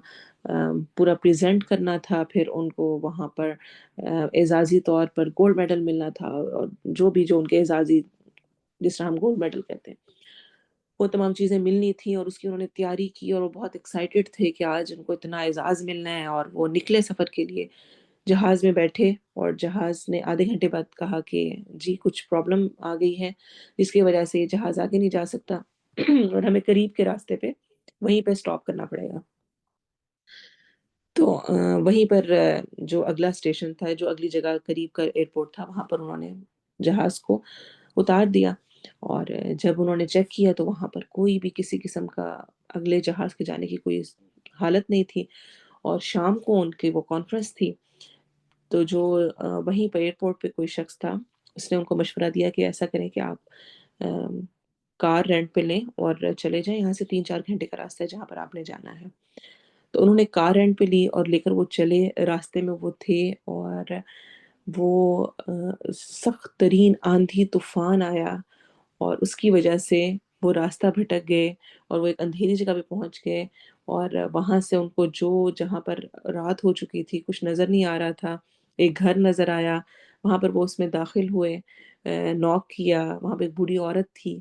Speaker 1: پورا پریزنٹ کرنا تھا، پھر ان کو وہاں پر اعزازی طور پر گولڈ میڈل ملنا تھا، اور جو ان کے اعزازی، جس طرح ہم گولڈ میڈل کہتے ہیں، وہ تمام چیزیں ملنی تھیں، اور اس کی انہوں نے تیاری کی، اور وہ بہت ایکسائٹیڈ تھے کہ آج ان کو اتنا اعزاز ملنا ہے، اور وہ نکلے سفر کے لیے، جہاز میں بیٹھے، اور جہاز نے آدھے گھنٹے بعد کہا کہ جی کچھ پرابلم آ گئی ہے جس کی وجہ سے یہ جہاز آگے نہیں جا سکتا اور ہمیں قریب کے راستے پہ وہیں پہ سٹاپ کرنا پڑے گا۔ تو وہیں پر جو اگلا اسٹیشن تھا، جو اگلی جگہ قریب کا ایئرپورٹ تھا، وہاں پر انہوں نے جہاز کو اتار دیا، اور جب انہوں نے چیک کیا تو وہاں پر کوئی بھی کسی قسم کا اگلے جہاز کے جانے کی کوئی حالت نہیں تھی، اور شام کو ان کی وہ کانفرنس تھی۔ تو جو وہیں پہ ایئرپورٹ پہ کوئی شخص تھا، اس نے ان کو مشورہ دیا کہ ایسا کریں کہ آپ کار رینٹ پہ لیں اور چلے جائیں، یہاں سے 3-4 گھنٹے کا راستہ ہے جہاں پر آپ نے جانا ہے۔ تو انہوں نے کار رینٹ پہ لی اور لے کر وہ چلے، راستے میں وہ تھے، اور وہ سخت ترین آندھی طوفان آیا، اور اس کی وجہ سے وہ راستہ بھٹک گئے، اور وہ ایک اندھیری جگہ پہ پہنچ گئے، اور وہاں سے ان کو جہاں پر رات ہو چکی تھی کچھ نظر نہیں آ رہا تھا، ایک گھر نظر آیا، وہاں پر وہ اس میں داخل ہوئے، نوک کیا، وہاں پہ ایک بوڑھی عورت تھی،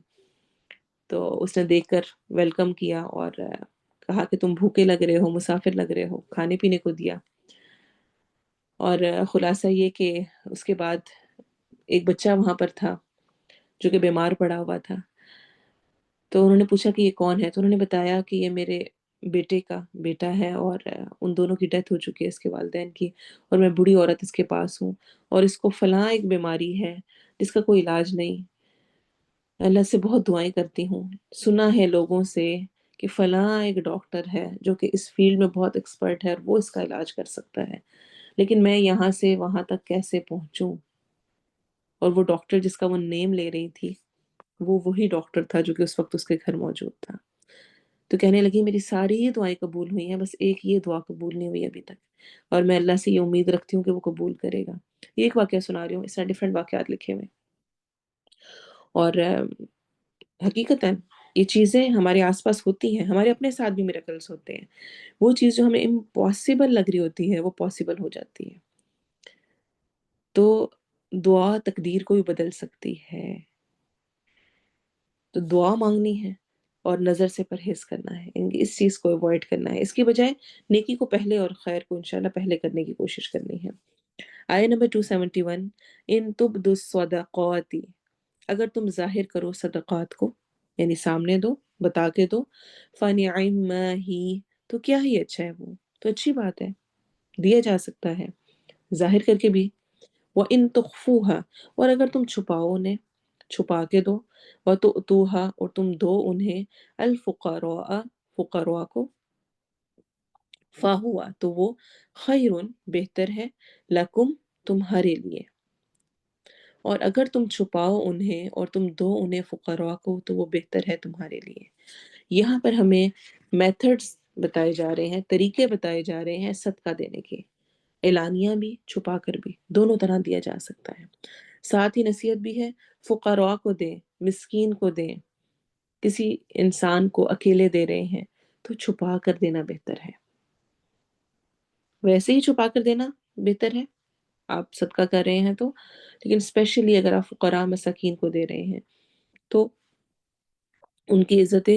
Speaker 1: تو اس نے دیکھ کر ویلکم کیا، اور کہا کہ تم بھوکے لگ رہے ہو، مسافر لگ رہے ہو، کھانے پینے کو دیا۔ اور خلاصہ یہ کہ اس کے بعد ایک بچہ وہاں پر تھا جو کہ بیمار پڑا ہوا تھا، تو انہوں نے پوچھا کہ یہ کون ہے، تو انہوں نے بتایا کہ یہ میرے بیٹے کا بیٹا ہے، اور ان دونوں کی ڈیتھ ہو چکی ہے، اس کے والدین کی، اور میں بوڑھی عورت اس کے پاس ہوں، اور اس کو فلاں ایک بیماری ہے جس کا کوئی علاج نہیں، اللہ سے بہت دعائیں کرتی ہوں، سنا ہے لوگوں سے کہ فلاں ایک ڈاکٹر ہے جو کہ اس فیلڈ میں بہت ایکسپرٹ ہے اور وہ اس کا علاج کر سکتا ہے، لیکن میں یہاں سے وہاں تک کیسے پہنچوں؟ اور وہ ڈاکٹر جس کا وہ نیم لے رہی تھی، وہ وہی ڈاکٹر تھا جو کہ اس وقت اس کے گھر موجود تھا۔ تو کہنے لگی میری ساری دعائیں قبول ہوئی ہیں، بس ایک یہ دعا قبول نہیں ہوئی ابھی تک، اور میں اللہ سے یہ امید رکھتی ہوں کہ وہ قبول کرے گا۔ یہ ایک واقعہ سنا رہی ہوں، اس طرح ڈیفرنٹ واقعات لکھے ہوئے، اور حقیقتاً یہ چیزیں ہمارے آس پاس ہوتی ہیں، ہمارے اپنے ساتھ بھی میراکلز ہوتے ہیں، وہ چیز جو ہمیں امپاسبل لگ رہی ہوتی ہے وہ پاسبل ہو جاتی ہے۔ تو دعا تقدیر کو بھی بدل سکتی ہے، تو دعا مانگنی ہے اور نظر سے پرہیز کرنا ہے، اس چیز کو اوائڈ کرنا ہے، اس کی بجائے نیکی کو پہلے اور خیر کو انشاءاللہ پہلے کرنے کی کوشش کرنی ہے۔ آیہ نمبر 271، ان تبدوا الصدقات، اگر تم ظاہر کرو صدقات کو، یعنی سامنے دو، بتا کے دو، فَنِعِمَّا ہی، تو کیا ہی اچھا ہے، وہ تو اچھی بات ہے، دیا جا سکتا ہے ظاہر کر کے بھی۔ وَإِن تُخْفُوهَا، اور اگر تم چھپاؤ انہیں، چھپا کے دو، وَتُؤْتُوهَا، اور تم دو انہیں، الفقراء، فقراء کو، فہوا تو وہ خیرن بہتر ہے، لکم تمہارے لیے، اور اگر تم چھپاؤ انہیں اور تم دو انہیں فقراء کو تو وہ بہتر ہے تمہارے لیے۔ یہاں پر ہمیں میتھڈز بتائے جا رہے ہیں، طریقے بتائے جا رہے ہیں صدقہ دینے کے، اعلانیہ بھی چھپا کر بھی، دونوں طرح دیا جا سکتا ہے۔ ساتھ ہی نصیحت بھی ہے، فقراء کو دیں، مسکین کو دیں، کسی انسان کو اکیلے دے رہے ہیں تو چھپا کر دینا بہتر ہے، ویسے ہی چھپا کر دینا بہتر ہے آپ صدقہ کر رہے ہیں تو، لیکن اسپیشلی اگر آپ فقراء مساکین کو دے رہے ہیں تو ان کی عزت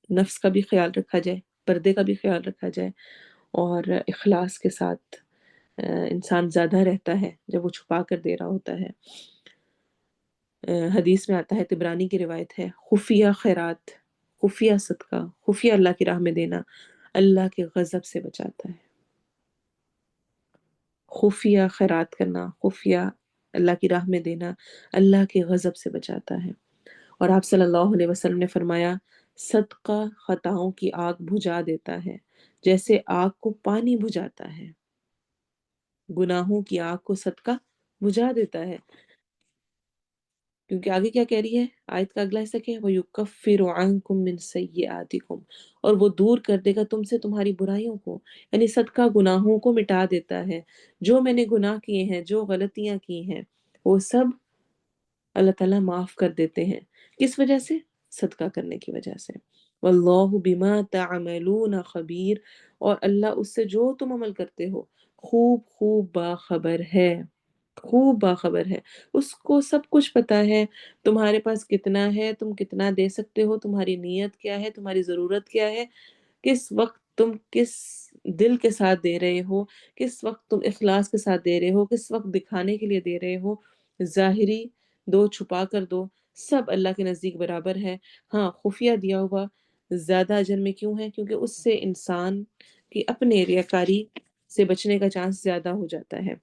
Speaker 1: نفس کا بھی خیال رکھا جائے، پردے کا بھی خیال رکھا جائے، اور اخلاص کے ساتھ انسان زیادہ رہتا ہے جب وہ چھپا کر دے رہا ہوتا ہے۔ حدیث میں آتا ہے، طبرانی کی روایت ہے، خفیہ خیرات، خفیہ صدقہ، خفیہ اللہ کی راہ میں دینا اللہ کے غضب سے بچاتا ہے۔ خفیہ خیرات کرنا، خفیہ اللہ کی راہ میں دینا اللہ کے غضب سے بچاتا ہے۔ اور آپ صلی اللہ علیہ وسلم نے فرمایا، صدقہ خطاؤں کی آگ بجھا دیتا ہے جیسے آگ کو پانی بجھاتا ہے، گناہوں کی آگ کو صدقہ بجھا دیتا ہے، کیونکہ آگے کیا کہہ رہی ہے آیت کا اگلا حصہ کیا ہے، وَيُكَفِّرُ عَنْكُم مِّن سَيِّئَاتِكُم، اور وہ دور کر دے گا تم سے تمہاری برائیوں کو، یعنی صدقہ گناہوں کو مٹا دیتا ہے۔ جو میں نے گناہ کیے ہیں، جو غلطیاں کی ہیں، وہ سب اللہ تعالیٰ معاف کر دیتے ہیں۔ کس وجہ سے؟ صدقہ کرنے کی وجہ سے۔ واللہ بما تعملون خبیر، اور اللہ اس سے جو تم عمل کرتے ہو خوب خوب باخبر ہے، خوب باخبر ہے، اس کو سب کچھ پتا ہے، تمہارے پاس کتنا ہے، تم کتنا دے سکتے ہو، تمہاری نیت کیا ہے، تمہاری ضرورت کیا ہے، کس وقت تم کس دل کے ساتھ دے رہے ہو، کس وقت تم اخلاص کے ساتھ دے رہے ہو، کس وقت دکھانے کے لیے دے رہے ہو، ظاہری دو چھپا کر دو، سب اللہ کے نزدیک برابر ہے۔ ہاں خفیہ دیا ہوا زیادہ اجر میں کیوں ہے؟ کیونکہ اس سے انسان کی اپنے ریاکاری سے بچنے کا چانس زیادہ ہو جاتا ہے۔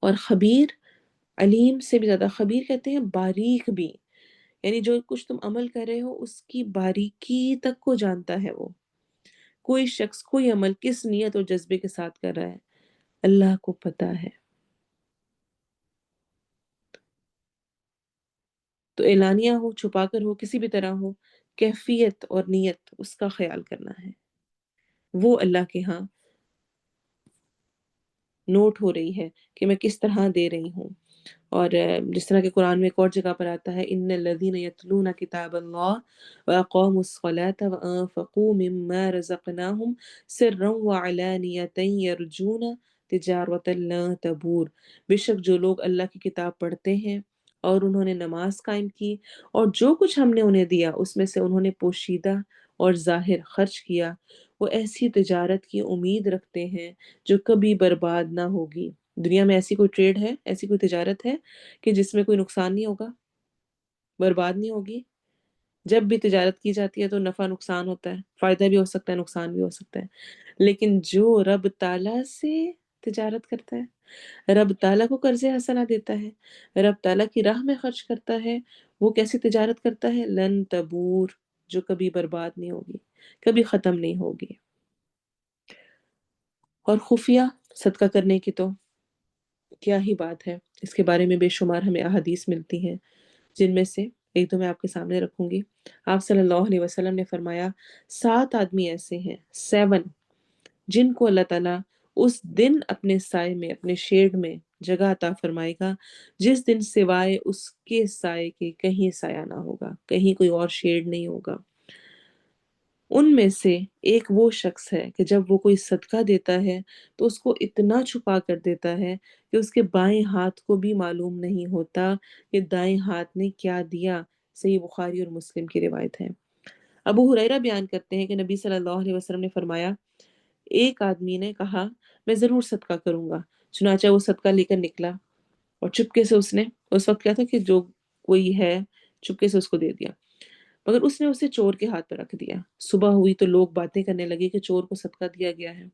Speaker 1: اور خبیر، علیم سے بھی زیادہ خبیر کہتے ہیں باریک بھی، یعنی جو کچھ تم عمل کر رہے ہو اس کی باریکی تک کو جانتا ہے وہ، کوئی شخص کوئی عمل کس نیت اور جذبے کے ساتھ کر رہا ہے اللہ کو پتہ ہے۔ تو اعلانیہ ہو، چھپا کر ہو، کسی بھی طرح ہو، کیفیت اور نیت اس کا خیال کرنا ہے، وہ اللہ کے ہاں نوٹ ہو رہی ہے کہ میں کس طرح دے رہی ہوں۔ اور جس طرح کہ قرآن میں ایک اور جگہ پر آتا ہے، ان الذین یتلون کتاب اللہ واقاموا الصلاۃ وانفقوا مما رزقناہم سرا وعلانیۃ یرجون تجارۃ لا تبور، بے شک جو لوگ اللہ کی کتاب پڑھتے ہیں اور انہوں نے نماز قائم کی اور جو کچھ ہم نے انہیں دیا اس میں سے انہوں نے پوشیدہ اور ظاہر خرچ کیا، وہ ایسی تجارت کی امید رکھتے ہیں جو کبھی برباد نہ ہوگی۔ دنیا میں ایسی کوئی ٹریڈ ہے، ایسی کوئی تجارت ہے کہ جس میں کوئی نقصان نہیں ہوگا، برباد نہیں ہوگی؟ جب بھی تجارت کی جاتی ہے تو نفع نقصان ہوتا ہے، فائدہ بھی ہو سکتا ہے، نقصان بھی ہو سکتا ہے، لیکن جو رب تعالیٰ سے تجارت کرتا ہے، رب تعالیٰ کو قرض حسنہ دیتا ہے، رب تعالیٰ کی راہ میں خرچ کرتا ہے، وہ کیسی تجارت کرتا ہے؟ لن تبور، جو کبھی برباد نہیں ہوگی، کبھی ختم نہیں ہوگی۔ اور خفیہ صدقہ کرنے کی تو کیا ہی بات ہے، اس کے بارے میں بے شمار ہمیں احادیث ملتی ہیں، جن میں سے ایک تو میں آپ کے سامنے رکھوں گی۔ آپ صلی اللہ علیہ وسلم نے فرمایا، 7 آدمی ایسے ہیں، 7، جن کو اللہ تعالیٰ اس دن اپنے سائے میں، اپنے شیڈ میں جگہ عطا فرمائے گا جس دن سوائے اس کے سائے کے کہیں سایہ نہ ہوگا، کہیں کوئی اور شیڈ نہیں ہوگا۔ ان میں سے ایک وہ شخص ہے کہ جب وہ کوئی صدقہ دیتا ہے تو اس کو اتنا چھپا کر دیتا ہے کہ اس کے بائیں ہاتھ کو بھی معلوم نہیں ہوتا کہ دائیں ہاتھ نے کیا دیا۔ صحیح بخاری اور مسلم کی روایت ہے۔ ابو ہریرہ بیان کرتے ہیں کہ نبی صلی اللہ علیہ وسلم نے فرمایا، ایک آدمی نے کہا میں ضرور صدقہ کروں گا، چنانچہ وہ صدقہ لے کر نکلا اور چپکے سے اس نے، اس وقت کیا تھا کہ جو کوئی ہے چپکے سے اس کو دے دیا، مگر اس نے اسے چور کے ہاتھ پہ رکھ دیا۔ صبح ہوئی تو لوگ باتیں کرنے لگے کہ چور کو صدقہ دیا گیا ہے۔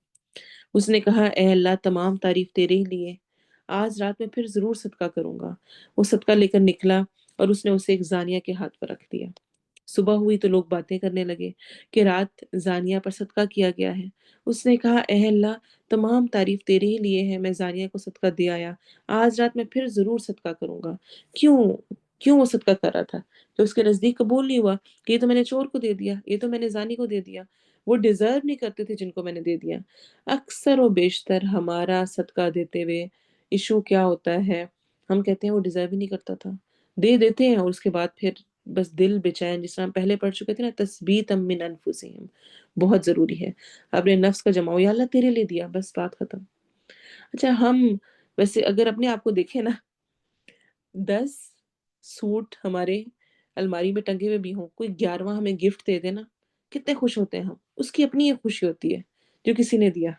Speaker 1: اس نے کہا، اے اللہ تمام تعریف تیرے ہی لیے، آج رات میں پھر ضرور صدقہ کروں گا۔ وہ صدقہ لے کر نکلا اور اس نے اسے ایک زانیہ کے ہاتھ پر رکھ دیا۔ صبح ہوئی تو لوگ باتیں کرنے لگے کہ رات زانیہ پر صدقہ کیا گیا ہے۔ اس نے کہا اے اللہ، تمام تعریف تیرے ہی لیے ہے، میں زانیہ کو صدقہ دے آیا، آج رات میں پھر ضرور صدقہ کروں گا۔ کیوں کیوں وہ صدقہ کر رہا تھا؟ کہ اس کے نزدیک قبول نہیں ہوا کہ یہ تو میں نے چور کو دے دیا، یہ تو میں نے زانی کو دے دیا، وہ ڈیزرو نہیں کرتے تھے جن کو میں نے دے دیا۔ اکثر و بیشتر ہمارا صدقہ دیتے ہوئے ایشو کیا ہوتا ہے، ہم کہتے ہیں وہ ڈیزرو ہی نہیں کرتا تھا، دے دیتے ہیں اور اس کے بعد پھر بس دل بے چین، جس طرح ہم پہلے پڑھ چکے تھے نا، تثبیتا من انفسہم، بہت ضروری ہے اپنے نفس کا جماؤ، یا اللہ تیرے لیے دیا، بس بات ختم۔ اچھا ہم ویسے اگر اپنے آپ کو دیکھیں نا، 10 سوٹ ہمارے الماری میں ٹنگے ہوئے بھی ہوں، کوئی 11واں ہمیں گفٹ دے دے نا، کتنے خوش ہوتے ہیں ہم، اس کی اپنی ایک خوشی ہوتی ہے جو کسی نے دیا۔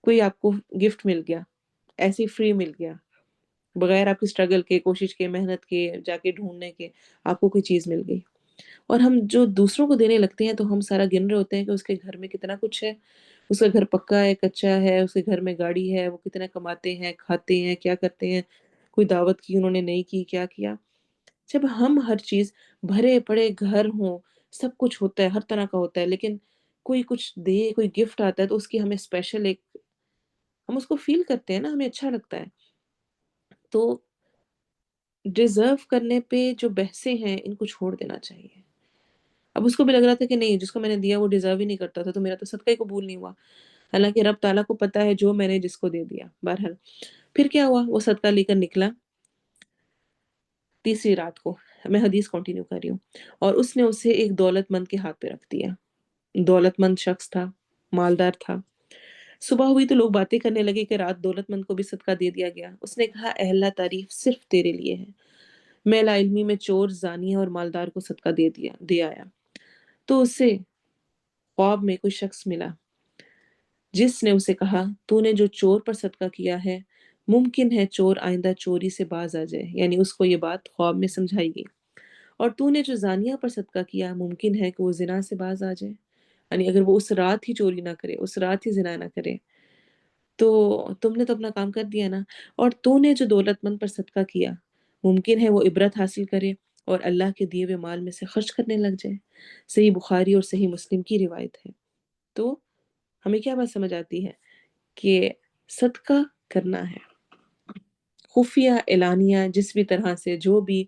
Speaker 1: کوئی آپ کو گفٹ مل گیا، ایسے فری مل گیا، بغیر آپ کی اسٹرگل کے، کوشش کے، محنت کے، جا کے ڈھونڈنے کے، آپ کو کوئی چیز مل گئی۔ اور ہم جو دوسروں کو دینے لگتے ہیں تو ہم سارا گن رہے ہوتے ہیں کہ اس کے گھر میں کتنا کچھ ہے، اس کا گھر پکا ہے، کچا ہے، اس کے گھر میں گاڑی ہے، وہ کتنا کماتے ہیں، کھاتے ہیں، کیا کرتے ہیں، کوئی دعوت کی انہوں نے نہیں کی، کیا کیا۔ جب ہم ہر چیز بھرے پڑے گھر ہوں، سب کچھ ہوتا ہے، ہر طرح کا ہوتا ہے، لیکن کوئی کچھ دے، کوئی گفٹ آتا ہے تو اس کی ہمیں اسپیشل ایک، ہم اس کو فیل کرتے ہیں نا، ہمیں اچھا لگتا ہے۔ تو ڈیزرو کرنے پہ جو بحثیں ہیں ان کو چھوڑ دینا چاہیے۔ اب اس کو بھی لگ رہا تھا کہ نہیں، جس کو میں نے دیا وہ ڈیزرو ہی نہیں کرتا تھا، تو میرا تو صدقہ ہی قبول نہیں ہوا، حالانکہ رب تعالیٰ کو پتا ہے جو میں نے جس کو دے دیا۔ بہرحال پھر کیا ہوا، وہ صدقہ لے کر نکلا تیسری رات کو، میں حدیث کنٹینیو کر رہی ہوں، اور اس نے اسے ایک دولت مند کے ہاتھ پہ رکھ دیا۔ دولت مند شخص تھا، مالدار تھا۔ صبح ہوئی تو لوگ باتیں کرنے لگے کہ رات دولت مند کو بھی صدقہ دے دیا گیا۔ اس نے کہا اے اللہ، تعریف صرف تیرے لیے ہے، میں لا علمی میں چور، زانیہ اور مالدار کو صدقہ دے آیا۔ تو اسے خواب میں کوئی شخص ملا جس نے اسے کہا تو نے جو چور پر صدقہ کیا ہے، ممکن ہے چور آئندہ چوری سے باز آ جائے، یعنی اس کو یہ بات خواب میں سمجھائی گئی۔ اور تو نے جو زانیہ پر صدقہ کیا، ممکن ہے کہ وہ زنا سے باز آ جائے، یعنی اگر وہ اس رات ہی چوری نہ کرے، اس رات ہی زنا نہ کرے، تو تم نے تو اپنا کام کر دیا نا۔ اور تو نے جو دولت مند پر صدقہ کیا، ممکن ہے وہ عبرت حاصل کرے اور اللہ کے دیے ہوئے مال میں سے خرچ کرنے لگ جائے۔ صحیح بخاری اور صحیح مسلم کی روایت ہے۔ تو ہمیں کیا بات سمجھ آتی ہے کہ صدقہ کرنا ہے، خفیہ اعلانیہ، جس بھی طرح سے جو بھی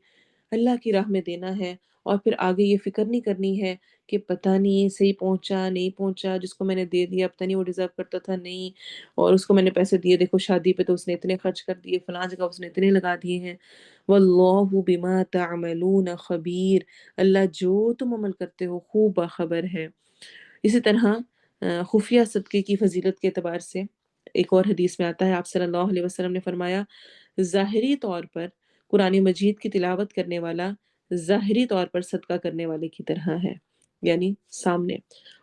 Speaker 1: اللہ کی راہ میں دینا ہے، اور پھر آگے یہ فکر نہیں کرنی ہے کہ پتہ نہیں صحیح پہنچا نہیں پہنچا، جس کو میں نے دے دیا پتہ نہیں وہ ڈیزرو کرتا تھا نہیں، اور اس کو میں نے پیسے دیے، دیکھو شادی پہ تو اس نے اتنے خرچ کر دیے، فلاں جگہ اس نے اتنے لگا دیے ہیں۔ واللہ بما تعملون خبیر، اللہ جو تم عمل کرتے ہو خوب باخبر ہے۔ اسی طرح خفیہ صدقے کی فضیلت کے اعتبار سے ایک اور حدیث میں آتا ہے، آپ صلی اللہ علیہ وسلم نے فرمایا ظاہری طور پر قرآن مجید کی تلاوت کرنے والا ظاہری طور پر صدقہ کرنے والے کی طرح ہے، یعنی سامنے،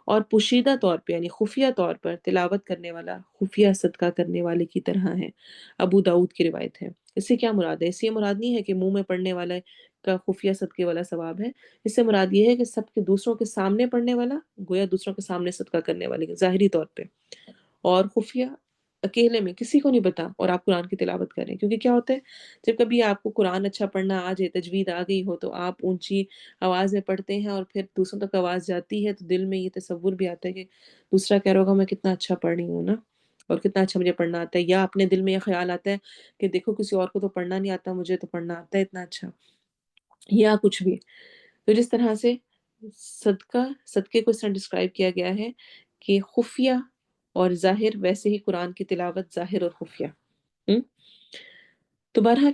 Speaker 1: اور پوشیدہ طور پہ یعنی خفیہ طور پر تلاوت کرنے والا خفیہ صدقہ کرنے والے کی طرح ہے۔ ابو داؤد کی روایت ہے۔ اس سے کیا مراد ہے؟ اس سے یہ مراد نہیں ہے کہ منہ میں پڑھنے والا کا خفیہ صدقے والا ثواب ہے، اس سے مراد یہ ہے کہ سب کے دوسروں کے سامنے پڑھنے والا گویا دوسروں کے سامنے صدقہ کرنے والے کے ظاہری طور پہ، اور خفیہ اکیلے میں کسی کو نہیں پتا اور آپ قرآن کی تلاوت کریں، کیونکہ کیا ہوتا ہے جب کبھی آپ کو قرآن اچھا پڑھنا آ جائے، تجوید آ گئی ہو، تو آپ اونچی آواز میں پڑھتے ہیں اور پھر دوسروں تک آواز جاتی ہے تو دل میں یہ تصور بھی آتا ہے کہ دوسرا کہہ رہا ہوگا میں کتنا اچھا پڑھ رہی ہوں نا، اور کتنا اچھا مجھے پڑھنا آتا ہے، یا اپنے دل میں یہ خیال آتا ہے کہ دیکھو کسی اور کو تو پڑھنا نہیں آتا، مجھے تو پڑھنا آتا ہے اتنا اچھا، یا کچھ بھی۔ تو جس طرح سے صدقے کو اس طرح ڈسکرائب کیا گیا ہے کہ خفیہ اور ظاہر، ویسے ہی قرآن کی تلاوت ظاہر اور خفیہ۔ ہم؟ تو بہرحال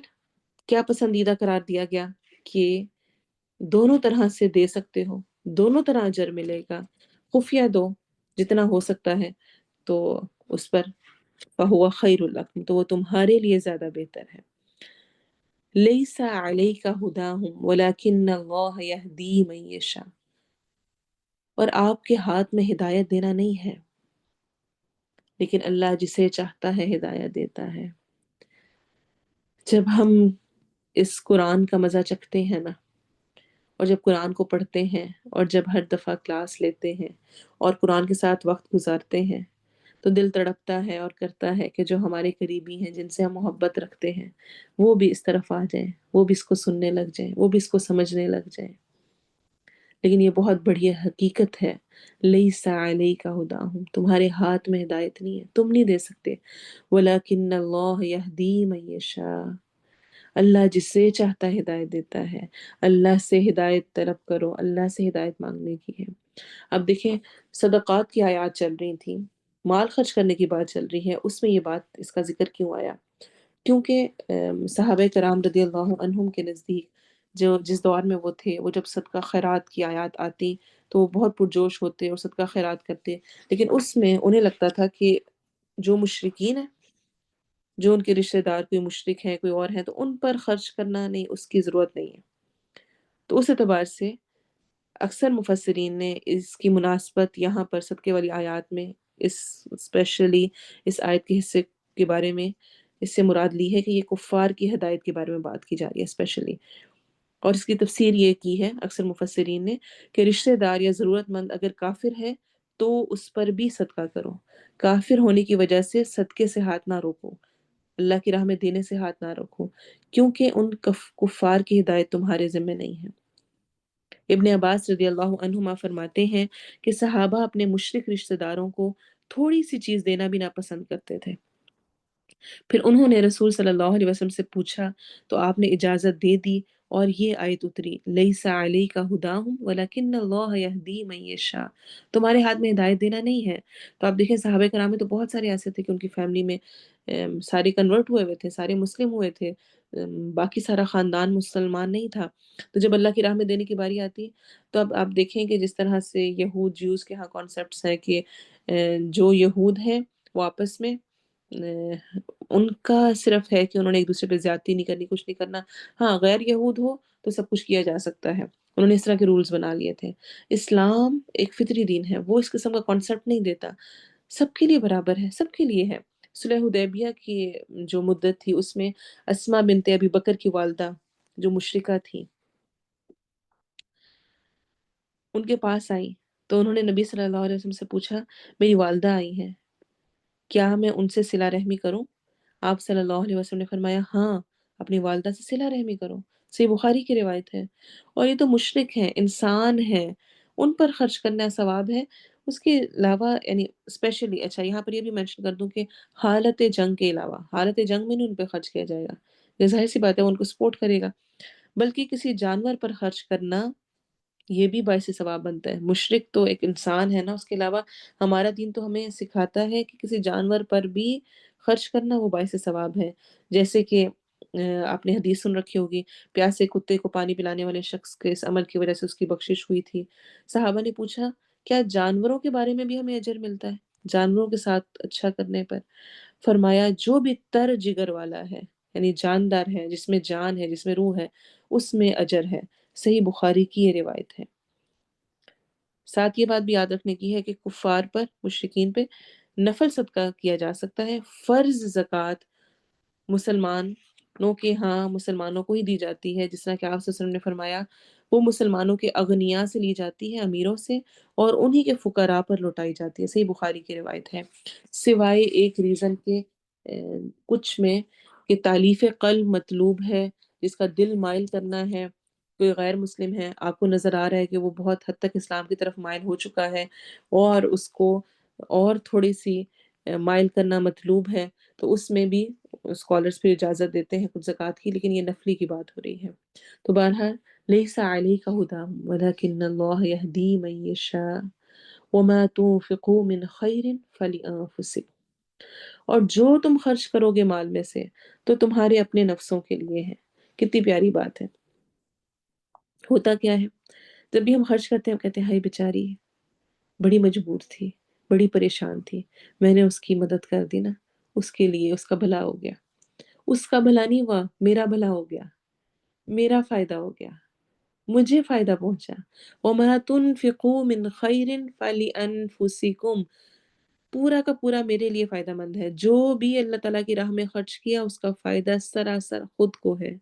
Speaker 1: کیا پسندیدہ قرار دیا گیا کہ دونوں طرح سے دے سکتے ہو، دونوں طرح اجر ملے گا، خفیہ دو جتنا ہو سکتا ہے تو اس پر فہو خیر لکم، تو وہ تمہارے لیے زیادہ بہتر ہے۔ لیس علیک ہداہم ولکن اللہ یہدی من یشاء، اور آپ کے ہاتھ میں ہدایت دینا نہیں ہے، لیکن اللہ جسے چاہتا ہے ہدایت دیتا ہے۔ جب ہم اس قرآن کا مزہ چکھتے ہیں نا، اور جب قرآن کو پڑھتے ہیں، اور جب ہر دفعہ کلاس لیتے ہیں اور قرآن کے ساتھ وقت گزارتے ہیں، تو دل تڑپتا ہے اور کرتا ہے کہ جو ہمارے قریبی ہیں، جن سے ہم محبت رکھتے ہیں، وہ بھی اس طرف آ جائیں، وہ بھی اس کو سننے لگ جائیں، وہ بھی اس کو سمجھنے لگ جائیں۔ لیکن یہ بہت بڑی حقیقت ہے، لیس علیک ھداھم، تمہارے ہاتھ میں ہدایت نہیں ہے، تم نہیں دے سکتے، ولکن اللہ یہدی من یشاء، اللہ جسے چاہتا ہے ہدایت دیتا ہے۔ اللہ سے ہدایت طلب کرو، اللہ سے ہدایت مانگنے کی ہے۔ اب دیکھیں، صدقات کی آیات چل رہی تھیں، مال خرچ کرنے کی بات چل رہی ہے، اس میں یہ بات، اس کا ذکر کیوں آیا؟ کیونکہ صحابہ کرام رضی اللہ عنہم کے نزدیک جو جس دور میں وہ تھے، وہ جب صدقہ خیرات کی آیات آتی تو وہ بہت پرجوش ہوتے اور صدقہ خیرات کرتے، لیکن اس میں انہیں لگتا تھا کہ جو مشرکین ہیں، جو ان کے رشتہ دار کوئی مشرک ہیں، کوئی اور ہیں، تو ان پر خرچ کرنا نہیں، اس کی ضرورت نہیں ہے۔ تو اس اعتبار سے اکثر مفسرین نے اس کی مناسبت یہاں پر صدقے والی آیات میں، اس اسپیشلی اس آیت کے حصے کے بارے میں اس سے مراد لی ہے کہ یہ کفار کی ہدایت کے بارے میں بات کی جا رہی ہے اسپیشلی، اور اس کی تفسیر یہ کی ہے اکثر مفسرین نے کہ رشتہ دار یا ضرورت مند اگر کافر ہے تو اس پر بھی صدقہ کرو، کافر ہونے کی وجہ سے صدقے سے ہاتھ نہ روکو، اللہ کی راہ میں دینے سے ہاتھ نہ رکھو، کیونکہ ان کفار کی ہدایت تمہارے ذمہ نہیں ہے۔ ابن عباس رضی اللہ عنہما فرماتے ہیں کہ صحابہ اپنے مشرک رشتہ داروں کو تھوڑی سی چیز دینا بھی ناپسند کرتے تھے۔ پھر انہوں نے رسول صلی اللہ علیہ وسلم سے پوچھا تو آپ نے اجازت دے دی اور یہ آیت اتری، لیس علیک ھداھم ولکن اللہ یہدی من یشاء، تمہارے ہاتھ میں ہدایت دینا نہیں ہے۔ تو آپ دیکھیں صحابہ کرام میں تو بہت سارے ایسے تھے کہ ان کی فیملی میں سارے کنورٹ ہوئے ہوئے تھے، سارے مسلم ہوئے تھے، باقی سارا خاندان مسلمان نہیں تھا، تو جب اللہ کی راہ میں دینے کی باری آتی تو اب آپ دیکھیں کہ جس طرح سے یہود جیوز کے ہاں کانسیپٹس ہیں کہ جو یہود ہیں وہ آپس میں ان کا صرف ہے کہ انہوں نے ایک دوسرے پہ زیادتی نہیں کرنی، کچھ نہیں کرنا، ہاں غیر یہود ہو تو سب کچھ کیا جا سکتا ہے، انہوں نے اس طرح کے رولز بنا لیے تھے۔ اسلام ایک فطری دین ہے، وہ اس قسم کا کانسیپٹ نہیں دیتا، سب کے لیے برابر ہے، سب کے لیے ہے۔ صلح حدیبیہ کی جو مدت تھی اس میں اسماء بنت ابی بکر کی والدہ جو مشرکہ تھی، ان کے پاس آئیں تو انہوں نے نبی صلی اللہ علیہ وسلم سے پوچھا، میری والدہ آئی ہیں، کیا میں ان سے صلہ رحمی کروں؟ آپ صلی اللہ علیہ وسلم نے فرمایا، ہاں اپنی والدہ سے صلہ رحمی کرو، صحیح بخاری کی روایت ہے۔ اور یہ تو مشرک ہیں، انسان ہیں، ان پر خرچ کرنا ثواب ہے۔ اس کے علاوہ یعنی اسپیشلی، اچھا یہاں پر یہ بھی مینشن کر دوں کہ حالت جنگ کے علاوہ، حالت جنگ میں نہیں ان پہ خرچ کیا جائے گا، یہ ظاہر سی بات ہے وہ ان کو سپورٹ کرے گا، بلکہ کسی جانور پر خرچ کرنا یہ بھی باعث ثواب بنتا ہے۔ مشرک تو ایک انسان ہے نا، اس کے علاوہ ہمارا دین تو ہمیں سکھاتا ہے کہ کسی جانور پر بھی خرچ کرنا وہ باعث ثواب ہے، جیسے کہ آپ نے حدیث سن رکھی ہوگی، پیاسے کتے کو پانی پلانے والے شخص کے اس عمل کی وجہ سے اس کی بخشش ہوئی تھی۔ صحابہ نے پوچھا، کیا جانوروں کے بارے میں بھی ہمیں اجر ملتا ہے جانوروں کے ساتھ اچھا کرنے پر؟ فرمایا، جو بھی تر جگر والا ہے، یعنی جاندار ہے، جس میں جان ہے، جس میں روح ہے، اس میں اجر ہے۔ صحیح بخاری کی یہ روایت ہے۔ ساتھ یہ بات بھی یاد رکھنے کی ہے کہ کفار پر، مشرکین پہ نفل صدقہ کیا جا سکتا ہے، فرض زکوٰۃ مسلمانوں کے ہاں مسلمانوں کو ہی دی جاتی ہے، جس طرح کہ آپ صلی اللہ علیہ وسلم نے فرمایا وہ مسلمانوں کے اغنیاء سے لی جاتی ہے، امیروں سے، اور انہی کے فقراء پر لوٹائی جاتی ہے۔ صحیح بخاری کی روایت ہے، سوائے ایک ریزن کے کچھ میں کہ تالیف قلب مطلوب ہے، جس کا دل مائل کرنا ہے، کوئی غیر مسلم ہے، آپ کو نظر آ رہا ہے کہ وہ بہت حد تک اسلام کی طرف مائل ہو چکا ہے اور اس کو اور تھوڑی سی مائل کرنا مطلوب ہے، تو اس میں بھی اسکالرز پھر اجازت دیتے ہیں کچھ زکوٰۃ کی، لیکن یہ نفلی کی بات ہو رہی ہے۔ تو بہرحال، لیس علیک ھداھم ولکن اللہ یہدی من یشاء وما تنفقوا من خیر فلانفسکم، اور جو تم خرچ کرو گے مال میں سے تو تمہارے اپنے نفسوں کے لیے ہے۔ کتنی پیاری بات ہے۔ ہوتا کیا ہے، جب بھی ہم خرچ کرتے ہیں ہم کہتے ہیں ہائی بیچاری بڑی مجبور تھی، بڑی پریشان تھی، میں نے اس کی مدد کر دی نا، اس کے لیے اس کا بھلا ہو گیا، اس کا بھلا نہیں ہوا، میرا بھلا ہو گیا، میرا فائدہ ہو گیا، مجھے فائدہ پہنچا۔ وَمَا تُنْفِقُوا مِنْ خَيْرٍ فَلِأَنفُسِكُمْ، پورا کا پورا میرے لیے فائدہ مند ہے، جو بھی اللہ تعالیٰ کی راہ میں خرچ کیا اس کا فائدہ سراسر خود کو ہے۔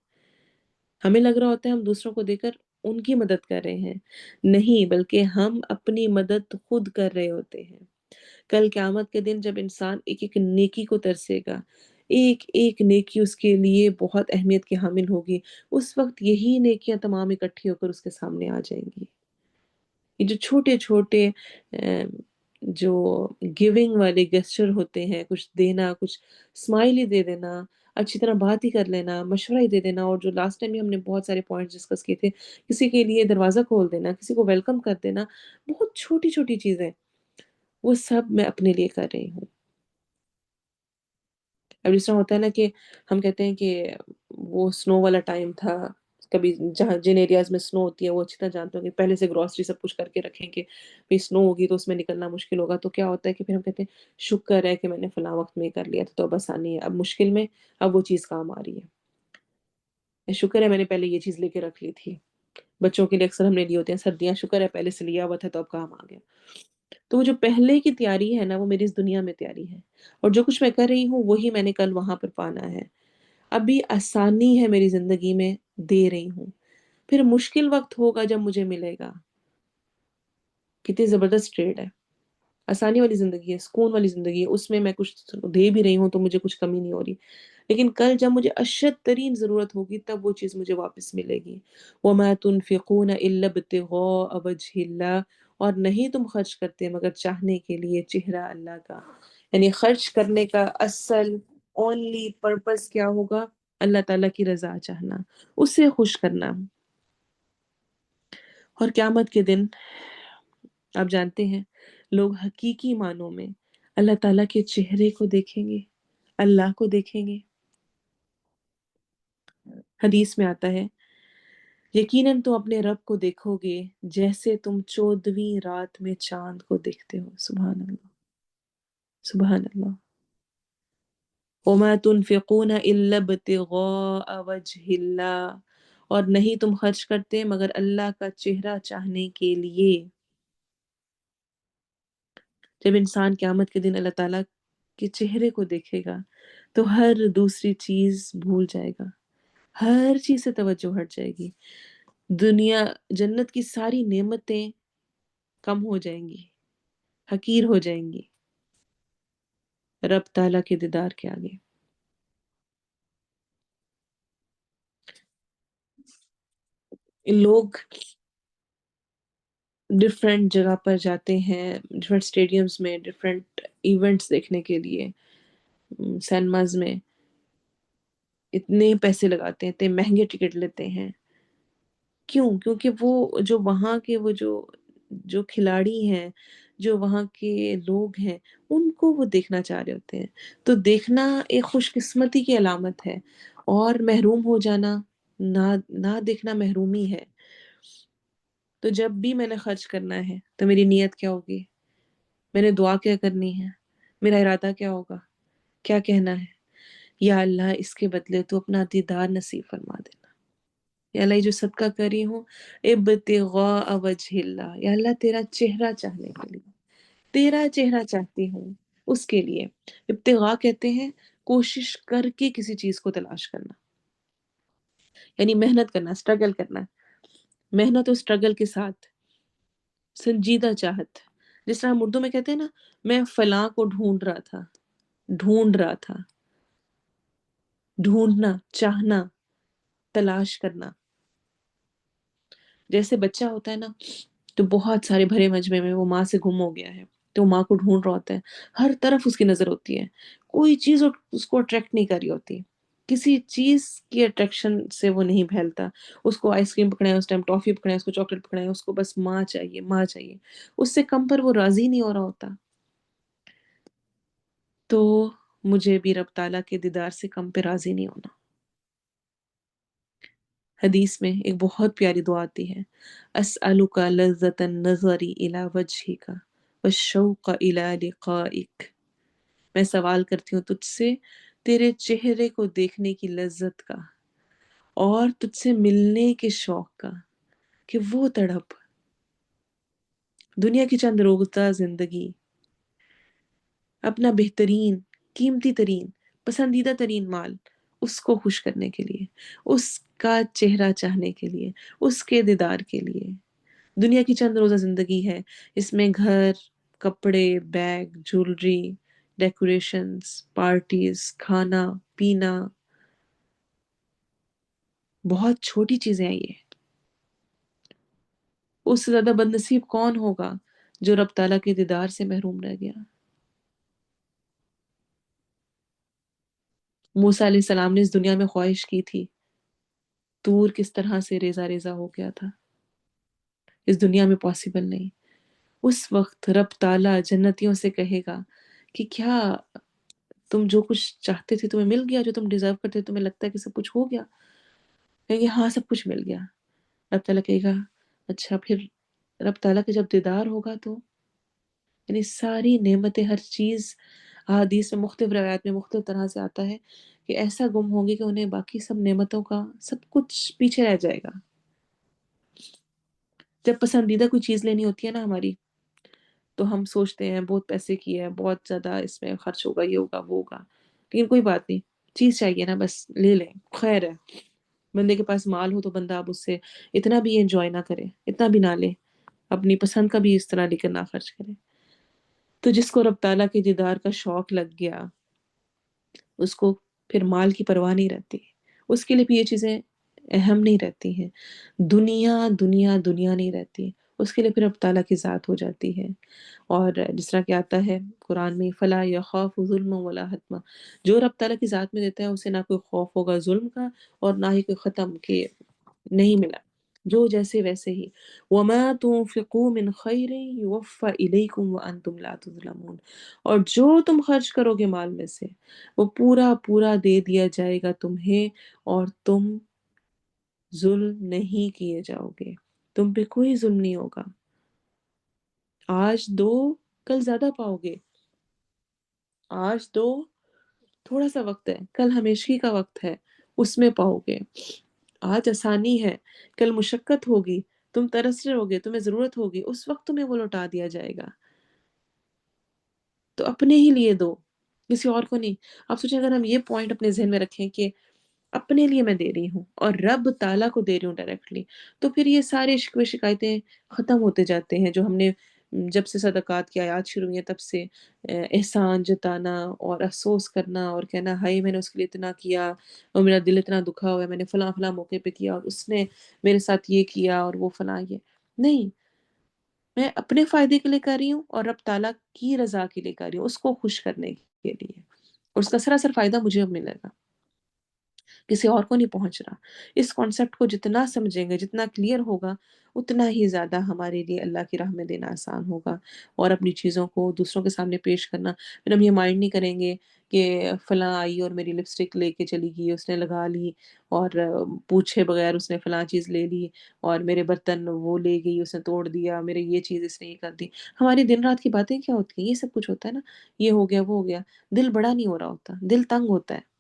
Speaker 1: ہمیں لگ رہا ہوتا ہے ہم دوسروں کو دے کر ان کی مدد کر رہے ہیں، نہیں، بلکہ ہم اپنی مدد خود کر رہے ہوتے ہیں۔ کل قیامت کے دن جب انسان ایک ایک نیکی کو ترسے گا، ایک ایک نیکی اس کے لیے بہت اہمیت کی حامل ہوگی، اس وقت یہی نیکیاں تمام اکٹھی ہو کر اس کے سامنے آ جائیں گی۔ یہ جو چھوٹے چھوٹے جو گیونگ والے گیسچر ہوتے ہیں، کچھ دینا، کچھ اسمائل ہی دے دینا، اچھی طرح بات ہی کر لینا، مشورہ ہی دے دینا، اور جو لاسٹ ٹائم بھی ہم نے بہت سارے پوائنٹس ڈسکس کیے تھے، کسی کے لیے دروازہ کھول دینا، کسی کو ویلکم کر دینا، بہت چھوٹی چھوٹی چیزیں، وہ سب میں اپنے لیے کر رہی ہوں۔ اب جس طرح ہوتا ہے نا کہ ہم کہتے ہیں کہ وہ سنو والا ٹائم تھا، کبھی جہاں جن ایریاز میں سنو ہوتی ہے وہ اچھی طرح جانتے ہوں گے، پہلے سے گروسری سب کچھ کر کے رکھیں کہ بھئی سنو ہوگی تو اس میں نکلنا مشکل ہوگا، تو کیا ہوتا ہے کہ پھر ہم کہتے ہیں شکر ہے کہ میں نے فلاں وقت میں یہ کر لیا تھا، تو اب آسانی ہے، اب مشکل میں اب وہ چیز کام آ رہی ہے، شکر ہے میں نے پہلے یہ چیز لے کے رکھ لی تھی۔ بچوں کے لیے اکثر ہم نے لیے ہوتے ہیں سردیاں، شکر ہے پہلے سے لیا ہوا تھا تو اب کام آ گیا۔ تو وہ جو پہلے کی تیاری ہے نا، وہ میری اس دنیا میں تیاری ہے، اور جو کچھ میں کر رہی ہوں وہی میں نے کل وہاں پر پانا ہے۔ ابھی آسانی ہے میری زندگی میں، دے رہی ہوں، پھر مشکل وقت ہوگا جب مجھے ملے گا۔ کتنی زبردست ٹریڈ ہے، آسانی والی زندگی ہے، سکون والی زندگی ہے، اس میں میں کچھ دے بھی رہی ہوں تو مجھے کچھ کمی نہیں ہو رہی، لیکن کل جب مجھے اشد ترین ضرورت ہوگی تب وہ چیز مجھے واپس ملے گی۔ وَمَا تُنْفِقُونَ إِلَّا ابْتِغَاءَ وَجْهِ اللَّهِ، اور نہیں تم خرچ کرتے مگر چاہنے کے لیے چہرہ اللہ کا، یعنی خرچ کرنے کا اصل اونلی پرپس کیا ہوگا؟ اللہ تعالیٰ کی رضا چاہنا، اسے خوش کرنا۔ اور قیامت کے دن آپ جانتے ہیں لوگ حقیقی معنوں میں اللہ تعالیٰ کے چہرے کو دیکھیں گے، اللہ کو دیکھیں گے۔ حدیث میں آتا ہے یقیناً تم اپنے رب کو دیکھو گے جیسے تم 14ویں رات میں چاند کو دیکھتے ہو۔ سبحان اللہ، سبحان اللہ۔ وَمَا تُنْفِقُونَ إِلَّا ابْتِغَاءَ وَجْهِ اللَّهِ، اور نہیں تم خرچ کرتے مگر اللہ کا چہرہ چاہنے کے لیے۔ جب انسان قیامت کے دن اللہ تعالیٰ کے چہرے کو دیکھے گا تو ہر دوسری چیز بھول جائے گا، ہر چیز سے توجہ ہٹ جائے گی، دنیا جنت کی ساری نعمتیں کم ہو جائیں گی، حقیر ہو جائیں گی رب تعالیٰ کے دیدار کے آگے۔ لوگ ڈفرینٹ جگہ پر جاتے ہیں، ڈفرینٹ اسٹیڈیمز میں ڈفرینٹ ایونٹس دیکھنے کے لیے، سینماز میں اتنے پیسے لگاتے ہیں، اتنے مہنگے ٹکٹ لیتے ہیں۔ کیوں؟ کیونکہ وہ جو وہاں کے وہ جو کھلاڑی ہیں، جو وہاں کے لوگ ہیں، ان کو وہ دیکھنا چاہ رہے ہوتے ہیں۔ تو دیکھنا ایک خوش قسمتی کی علامت ہے، اور محروم ہو جانا، نہ دیکھنا محرومی ہے۔ تو جب بھی میں نے خرچ کرنا ہے تو میری نیت کیا ہوگی؟ میں نے دعا کیا کرنی ہے؟ میرا ارادہ کیا ہوگا؟ کیا کہنا ہے؟ یا اللہ اس کے بدلے تو اپنا دیدار نصیب فرما دینا۔ یا اللہ یہ جو صدقہ کر رہی ہوں ابتغاء وجہ اللہ، یا اللہ تیرا چہرہ چاہنے کے لیے، تیرا چہرہ چاہتی ہوں، اس کے لیے۔ ابتغاء کہتے ہیں کوشش کر کے کسی چیز کو تلاش کرنا، یعنی محنت کرنا، اسٹرگل کرنا، محنت اور اسٹرگل کے ساتھ سنجیدہ چاہت۔ جس طرح ہم اردو میں کہتے ہیں نا، میں فلاں کو ڈھونڈ رہا تھا، ڈھونڈ رہا تھا، ڈھونڈنا، چاہنا، تلاش کرنا۔ جیسے بچہ ہوتا ہے نا تو بہت سارے بھرے مجمع میں وہ ماں سے گم ہو گیا ہے تو ماں کو ڈھونڈ رہا ہوتا ہے، ہر طرف اس کی نظر ہوتی ہے، کوئی چیز اس کو اٹریکٹ نہیں کر رہی ہوتی، کسی چیز کی اٹریکشن سے وہ نہیں پھیلتا، اس کو آئس کریم پکڑائے، اس ٹائم ٹافی پکڑائے، اس کو چاکلیٹ پکڑائے، اس کو بس ماں چاہیے، ماں چاہیے، اس سے کم پر وہ راضی نہیں ہو رہا ہوتا۔ تو مجھے بھی رب تعالیٰ کے دیدار سے کم پہ راضی نہیں ہونا۔ حدیث میں ایک بہت پیاری دعا آتی ہے، اسألک لذت النظر الی وجہک والشوق الی لقائک، میں سوال کرتی ہوں تجھ سے تیرے چہرے کو دیکھنے کی لذت کا، اور تجھ سے ملنے کے شوق کا، کہ وہ تڑپ، دنیا کی چند روزہ زندگی، اپنا بہترین، قیمتی ترین، پسندیدہ ترین مال اس کو خوش کرنے کے لیے، اس کا چہرہ چاہنے کے لیے، اس کے دیدار کے لیے۔ دنیا کی چند روزہ زندگی ہے، اس میں گھر، کپڑے، بیگ، جولری، ڈیکوریشنز، پارٹیز، کھانا پینا، بہت چھوٹی چیزیں ہیں یہ، اس سے زیادہ بدنصیب کون ہوگا جو رب تعالیٰ کے دیدار سے محروم رہ گیا۔ موسیٰ علیہ السلام نے اس دنیا میں خواہش کی تھی، طور کس طرح سے ریزہ ریزہ ہو گیا تھا، اس دنیا میں پاسبل نہیں۔ اس وقت رب تعالیٰ جنتیوں سے کہے گا کہ کیا تم جو کچھ چاہتے تھے تمہیں مل گیا، جو تم ڈیزرو کرتے تھے تمہیں لگتا ہے کہ سب کچھ ہو گیا؟ کہیں گے ہاں سب کچھ مل گیا۔ رب تعالیٰ کہے گا اچھا پھر رب تعالیٰ کا جب دیدار ہوگا تو، یعنی ساری نعمتیں، ہر چیز احادیث میں مختلف روایات میں مختلف طرح سے آتا ہے کہ ایسا گم ہوں گے کہ انہیں باقی سب نعمتوں کا سب کچھ پیچھے رہ جائے گا۔ جب پسندیدہ کوئی چیز لینی ہوتی ہے نا ہماری، تو ہم سوچتے ہیں بہت پیسے کی ہے، بہت زیادہ اس میں خرچ ہوگا، یہ ہوگا وہ ہوگا، لیکن کوئی بات نہیں، چیز چاہیے نا بس لے لیں، خیر ہے۔ بندے کے پاس مال ہو تو بندہ اب اس سے اتنا بھی انجوائے نہ کرے، اتنا بھی نہ لے، اپنی پسند کا بھی اس طرح لے کر نہ خرچ کرے۔ تو جس کو رب تعالیٰ کے دیدار کا شوق لگ گیا، اس کو پھر مال کی پرواہ نہیں رہتی، اس کے لیے بھی یہ چیزیں اہم نہیں رہتی ہیں، دنیا دنیا دنیا نہیں رہتی، اس کے لیے پھر رب تعالیٰ کی ذات ہو جاتی ہے۔ اور جس طرح کہ آتا ہے قرآن میں فلا یخاف ظلم ولا حتما، جو رب تعالیٰ کی ذات میں دیتا ہے اسے نہ کوئی خوف ہوگا ظلم کا اور نہ ہی کوئی ختم کہ نہیں ملا، جو جیسے ویسے ہی۔ وما تنفقوا من خیر یوفى الیکم وانتم لا تظلمون، اور جو تم خرچ کرو گے مال میں سے وہ پورا پورا دے دیا جائے گا تمہیں، اور تم ظلم نہیں کیے جاؤ گے، تم پہ کوئی ظلم نہیں ہوگا۔ آج دو کل زیادہ پاؤ گے، آج دو تھوڑا سا وقت ہے، کل ہمیشگی کا وقت ہے، اس میں پاؤ گے۔ آج آسانی ہے، کل مشقت ہوگی، تم ترس رہے ہوگے، تمہیں ضرورت ہوگی، اس وقت تمہیں وہ لوٹا دیا جائے گا۔ تو اپنے ہی لیے دو، کسی اور کو نہیں۔ آپ سوچیں اگر ہم یہ پوائنٹ اپنے ذہن میں رکھیں کہ اپنے لیے میں دے رہی ہوں اور رب تعالیٰ کو دے رہی ہوں ڈائریکٹلی، تو پھر یہ سارے شکوے شکایتیں ختم ہوتے جاتے ہیں جو ہم نے جب سے صدقات کی آیات شروع ہوئی ہیں تب سے احسان جتانا اور افسوس کرنا اور کہنا ہائے میں نے اس کے لیے اتنا کیا اور میرا دل اتنا دکھا ہوا ہے، میں نے فلاں فلاں موقع پہ کیا اور اس نے میرے ساتھ یہ کیا اور وہ فلاں یہ نہیں، میں اپنے فائدے کے لیے کر رہی ہوں اور رب تعالیٰ کی رضا کے لیے کر رہی ہوں، اس کو خوش کرنے کے لیے، اور اس کا سراسر فائدہ مجھے اب ملے گا، کسی اور کو نہیں پہنچ رہا۔ اس کانسیپٹ کو جتنا سمجھیں گے، جتنا کلیئر ہوگا، اتنا ہی زیادہ ہمارے لیے اللہ کی راہ میں دینا آسان ہوگا اور اپنی چیزوں کو دوسروں کے سامنے پیش کرنا۔ پھر ہم یہ مائنڈ نہیں کریں گے کہ فلاں آئی اور میری لپسٹک لے کے چلی گئی، اس نے لگا لی اور پوچھے بغیر اس نے فلاں چیز لے لی، اور میرے برتن وہ لے گئی، اس نے توڑ دیا، میرے یہ چیز اس نے یہ کر دی۔ ہماری دن رات کی باتیں کیا ہوتی ہیں؟ یہ سب کچھ ہوتا ہے نا، یہ ہو گیا وہ ہو گیا، دل بڑا نہیں ہو رہا ہوتا، دل تنگ ہوتا ہے،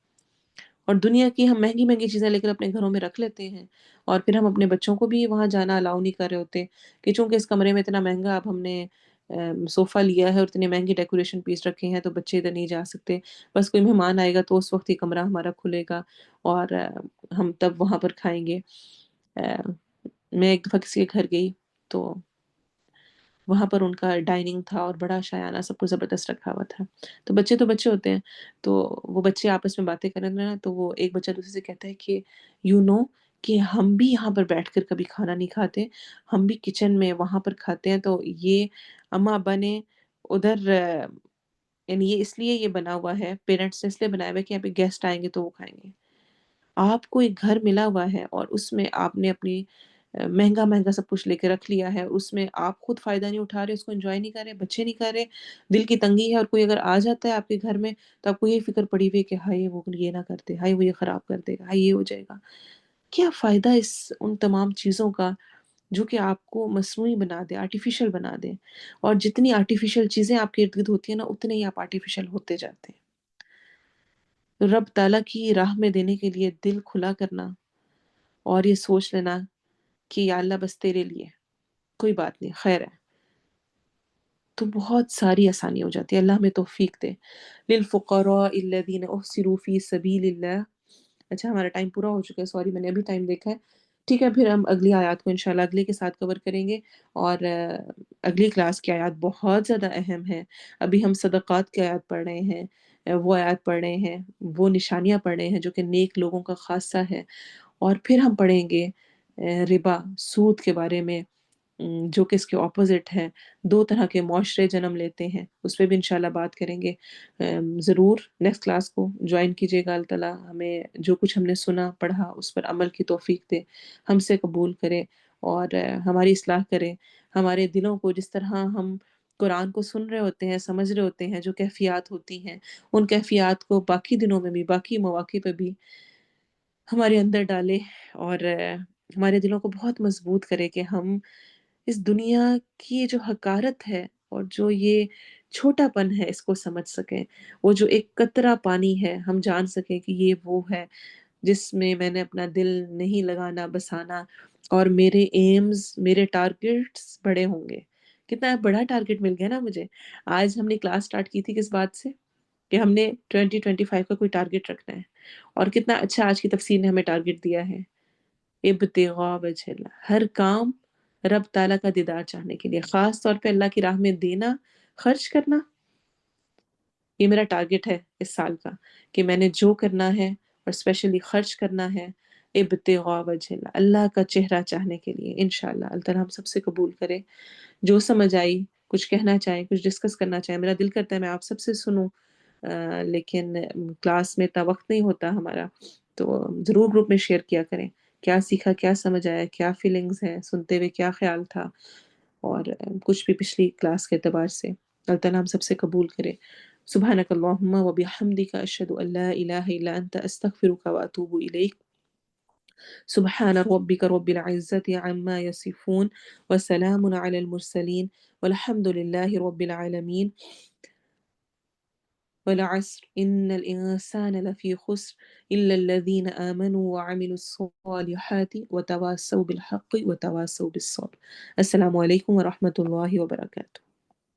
Speaker 1: اور دنیا کی ہم مہنگی مہنگی چیزیں لے کر اپنے گھروں میں رکھ لیتے ہیں، اور پھر ہم اپنے بچوں کو بھی وہاں جانا الاؤ نہیں کر رہے ہوتے کہ چونکہ اس کمرے میں اتنا مہنگا اب ہم نے صوفہ لیا ہے اور اتنے مہنگے ڈیکوریشن پیس رکھے ہیں تو بچے ادھر نہیں جا سکتے، بس کوئی مہمان آئے گا تو اس وقت ہی کمرہ ہمارا کھلے گا اور ہم تب وہاں پر کھائیں گے۔ میں ایک دفعہ کسی کے گھر گئی تو وہاں پر ان کا ڈائننگ تھا اور بڑا شایانہ سب کچھ زبردست رکھا ہوا تھا، تو بچے ہوتے ہیں، تو وہ بچے آپس میں باتیں کرنے نا، تو وہ ایک بچہ دوسرے سے کہتا ہے کہ یو نو کہ ہم بھی یہاں پر بیٹھ کر کبھی کھانا نہیں کھاتے، ہم بھی کچن میں وہاں پر کھاتے ہیں، تو یہ اما ابا نے ادھر یعنی یہ اس لیے یہ بنا ہوا ہے، پیرنٹس نے اس لیے بنایا ہوا ہے کہ یہاں پہ گیسٹ آئیں گے تو وہ کھائیں گے۔ آپ کو ایک گھر ملا ہوا ہے اور اس میں آپ نے اپنی مہنگا مہنگا سب کچھ لے کے رکھ لیا ہے، اس میں آپ خود فائدہ نہیں اٹھا رہے، اس کو انجوائے نہیں کر رہے، بچے نہیں کر رہے، دل کی تنگی ہے، اور کوئی اگر آ جاتا ہے آپ کے گھر میں تو آپ کو یہ فکر پڑی ہوئی ہے کہ ہائے وہ یہ نہ کرتے، ہائے وہ یہ خراب کر دے گا، ہائے یہ ہو جائے گا۔ کیا فائدہ اس ان تمام چیزوں کا جو کہ آپ کو مصنوعی بنا دے، آرٹیفیشل بنا دے، اور جتنی آرٹیفیشل چیزیں آپ کے ارد گرد ہوتی ہیں نا اتنے ہی آپ آرٹیفیشل ہوتے جاتے ہیں۔ رب تعالیٰ کی راہ میں دینے کے لیے دل کھلا کرنا اور یہ سوچ لینا کہ یا اللہ بس تیرے لیے، کوئی بات نہیں، خیر ہے، تو بہت ساری آسانی ہو جاتی ہے۔ اللہ ہمیں توفیق دے۔ للفقراء الذین احصروا فی سبیل اللہ۔ اچھا ہمارا ٹائم پورا ہو چکا ہے، سوری میں نے ابھی ٹائم دیکھا ہے، ٹھیک ہے، پھر ہم اگلی آیات کو انشاءاللہ اگلے کے ساتھ کور کریں گے، اور اگلی کلاس کی آیات بہت زیادہ اہم ہیں۔ ابھی ہم صدقات کی آیات پڑھ رہے ہیں، وہ آیات پڑھ رہے ہیں، وہ نشانیاں پڑھ رہے ہیں جو کہ نیک لوگوں کا خاصہ ہے، اور پھر ہم پڑھیں گے ربا، سود کے بارے میں، جو کہ اس کے اپوزٹ ہے، 2 طرح کے معاشرے جنم لیتے ہیں، اس پہ بھی انشاءاللہ بات کریں گے۔ ضرور نیکسٹ کلاس کو جوائن کیجیے گا۔ اللہ تعالیٰ ہمیں جو کچھ ہم نے سنا پڑھا اس پر عمل کی توفیق دے، ہم سے قبول کرے اور ہماری اصلاح کرے۔ ہمارے دلوں کو جس طرح ہم قرآن کو سن رہے ہوتے ہیں، سمجھ رہے ہوتے ہیں، جو کیفیات ہوتی ہیں، ان کیفیات کو باقی دنوں میں بھی، باقی مواقع پہ بھی ہمارے اندر ڈالے اور ہمارے دلوں کو بہت مضبوط کرے کہ ہم اس دنیا کی یہ جو حقارت ہے اور جو یہ چھوٹا پن ہے اس کو سمجھ سکیں۔ وہ جو ایک قطرہ پانی ہے ہم جان سکیں کہ یہ وہ ہے جس میں میں نے اپنا دل نہیں لگانا بسانا، اور میرے ایمز، میرے ٹارگٹس بڑے ہوں گے۔ کتنا بڑا ٹارگٹ مل گیا نا مجھے۔ آج ہم نے کلاس سٹارٹ کی تھی کس بات سے؟ کہ ہم نے 2025 کا کوئی ٹارگٹ رکھنا ہے، اور کتنا اچھا آج کی تفسیر نے ہمیں ٹارگٹ دیا ہے، ابتغاء وجہ اللہ، ہر کام رب تعالیٰ کا دیدار چاہنے کے لیے، خاص طور پہ اللہ کی راہ میں دینا، خرچ کرنا۔ یہ میرا ٹارگٹ ہے اس سال کا کہ میں نے جو کرنا ہے اور اسپیشلی خرچ کرنا ہے ابتغاء وجہ اللہ، اللہ کا چہرہ چاہنے کے لیے۔ انشاءاللہ اللہ تعالیٰ ہم سب سے قبول کرے۔ جو سمجھ آئی، کچھ کہنا چاہیں، کچھ ڈسکس کرنا چاہیں، میرا دل کرتا ہے میں آپ سب سے سنوں، لیکن کلاس میں اتنا وقت نہیں ہوتا ہمارا، تو ضرور گروپ میں شیئر کیا کریں کیا سیکھا، کیا سمجھ آیا، کیا فیلنگز ہیں، سنتے ہوئے کیا خیال تھا، اور کچھ بھی پچھلی کلاس کے اعتبار سے۔ اللہ تعالیٰ ہم سب سے قبول کرے۔ سبحانک اللہم و بحمدک، اشہد ان لا الہ الا انت، استغفرک و اتوب الیک۔ سبحان ربک رب العزت عما یصفون وسلام علی المرسلین والحمد للہ رب العالمین۔ والعصر إن الإنسان لفي خسر إلا الذين آمنوا وعملوا الصالحات وتواصوا بالحق وتواصوا بالصبر۔ السلام علیکم ورحمۃ اللہ وبرکاتہ۔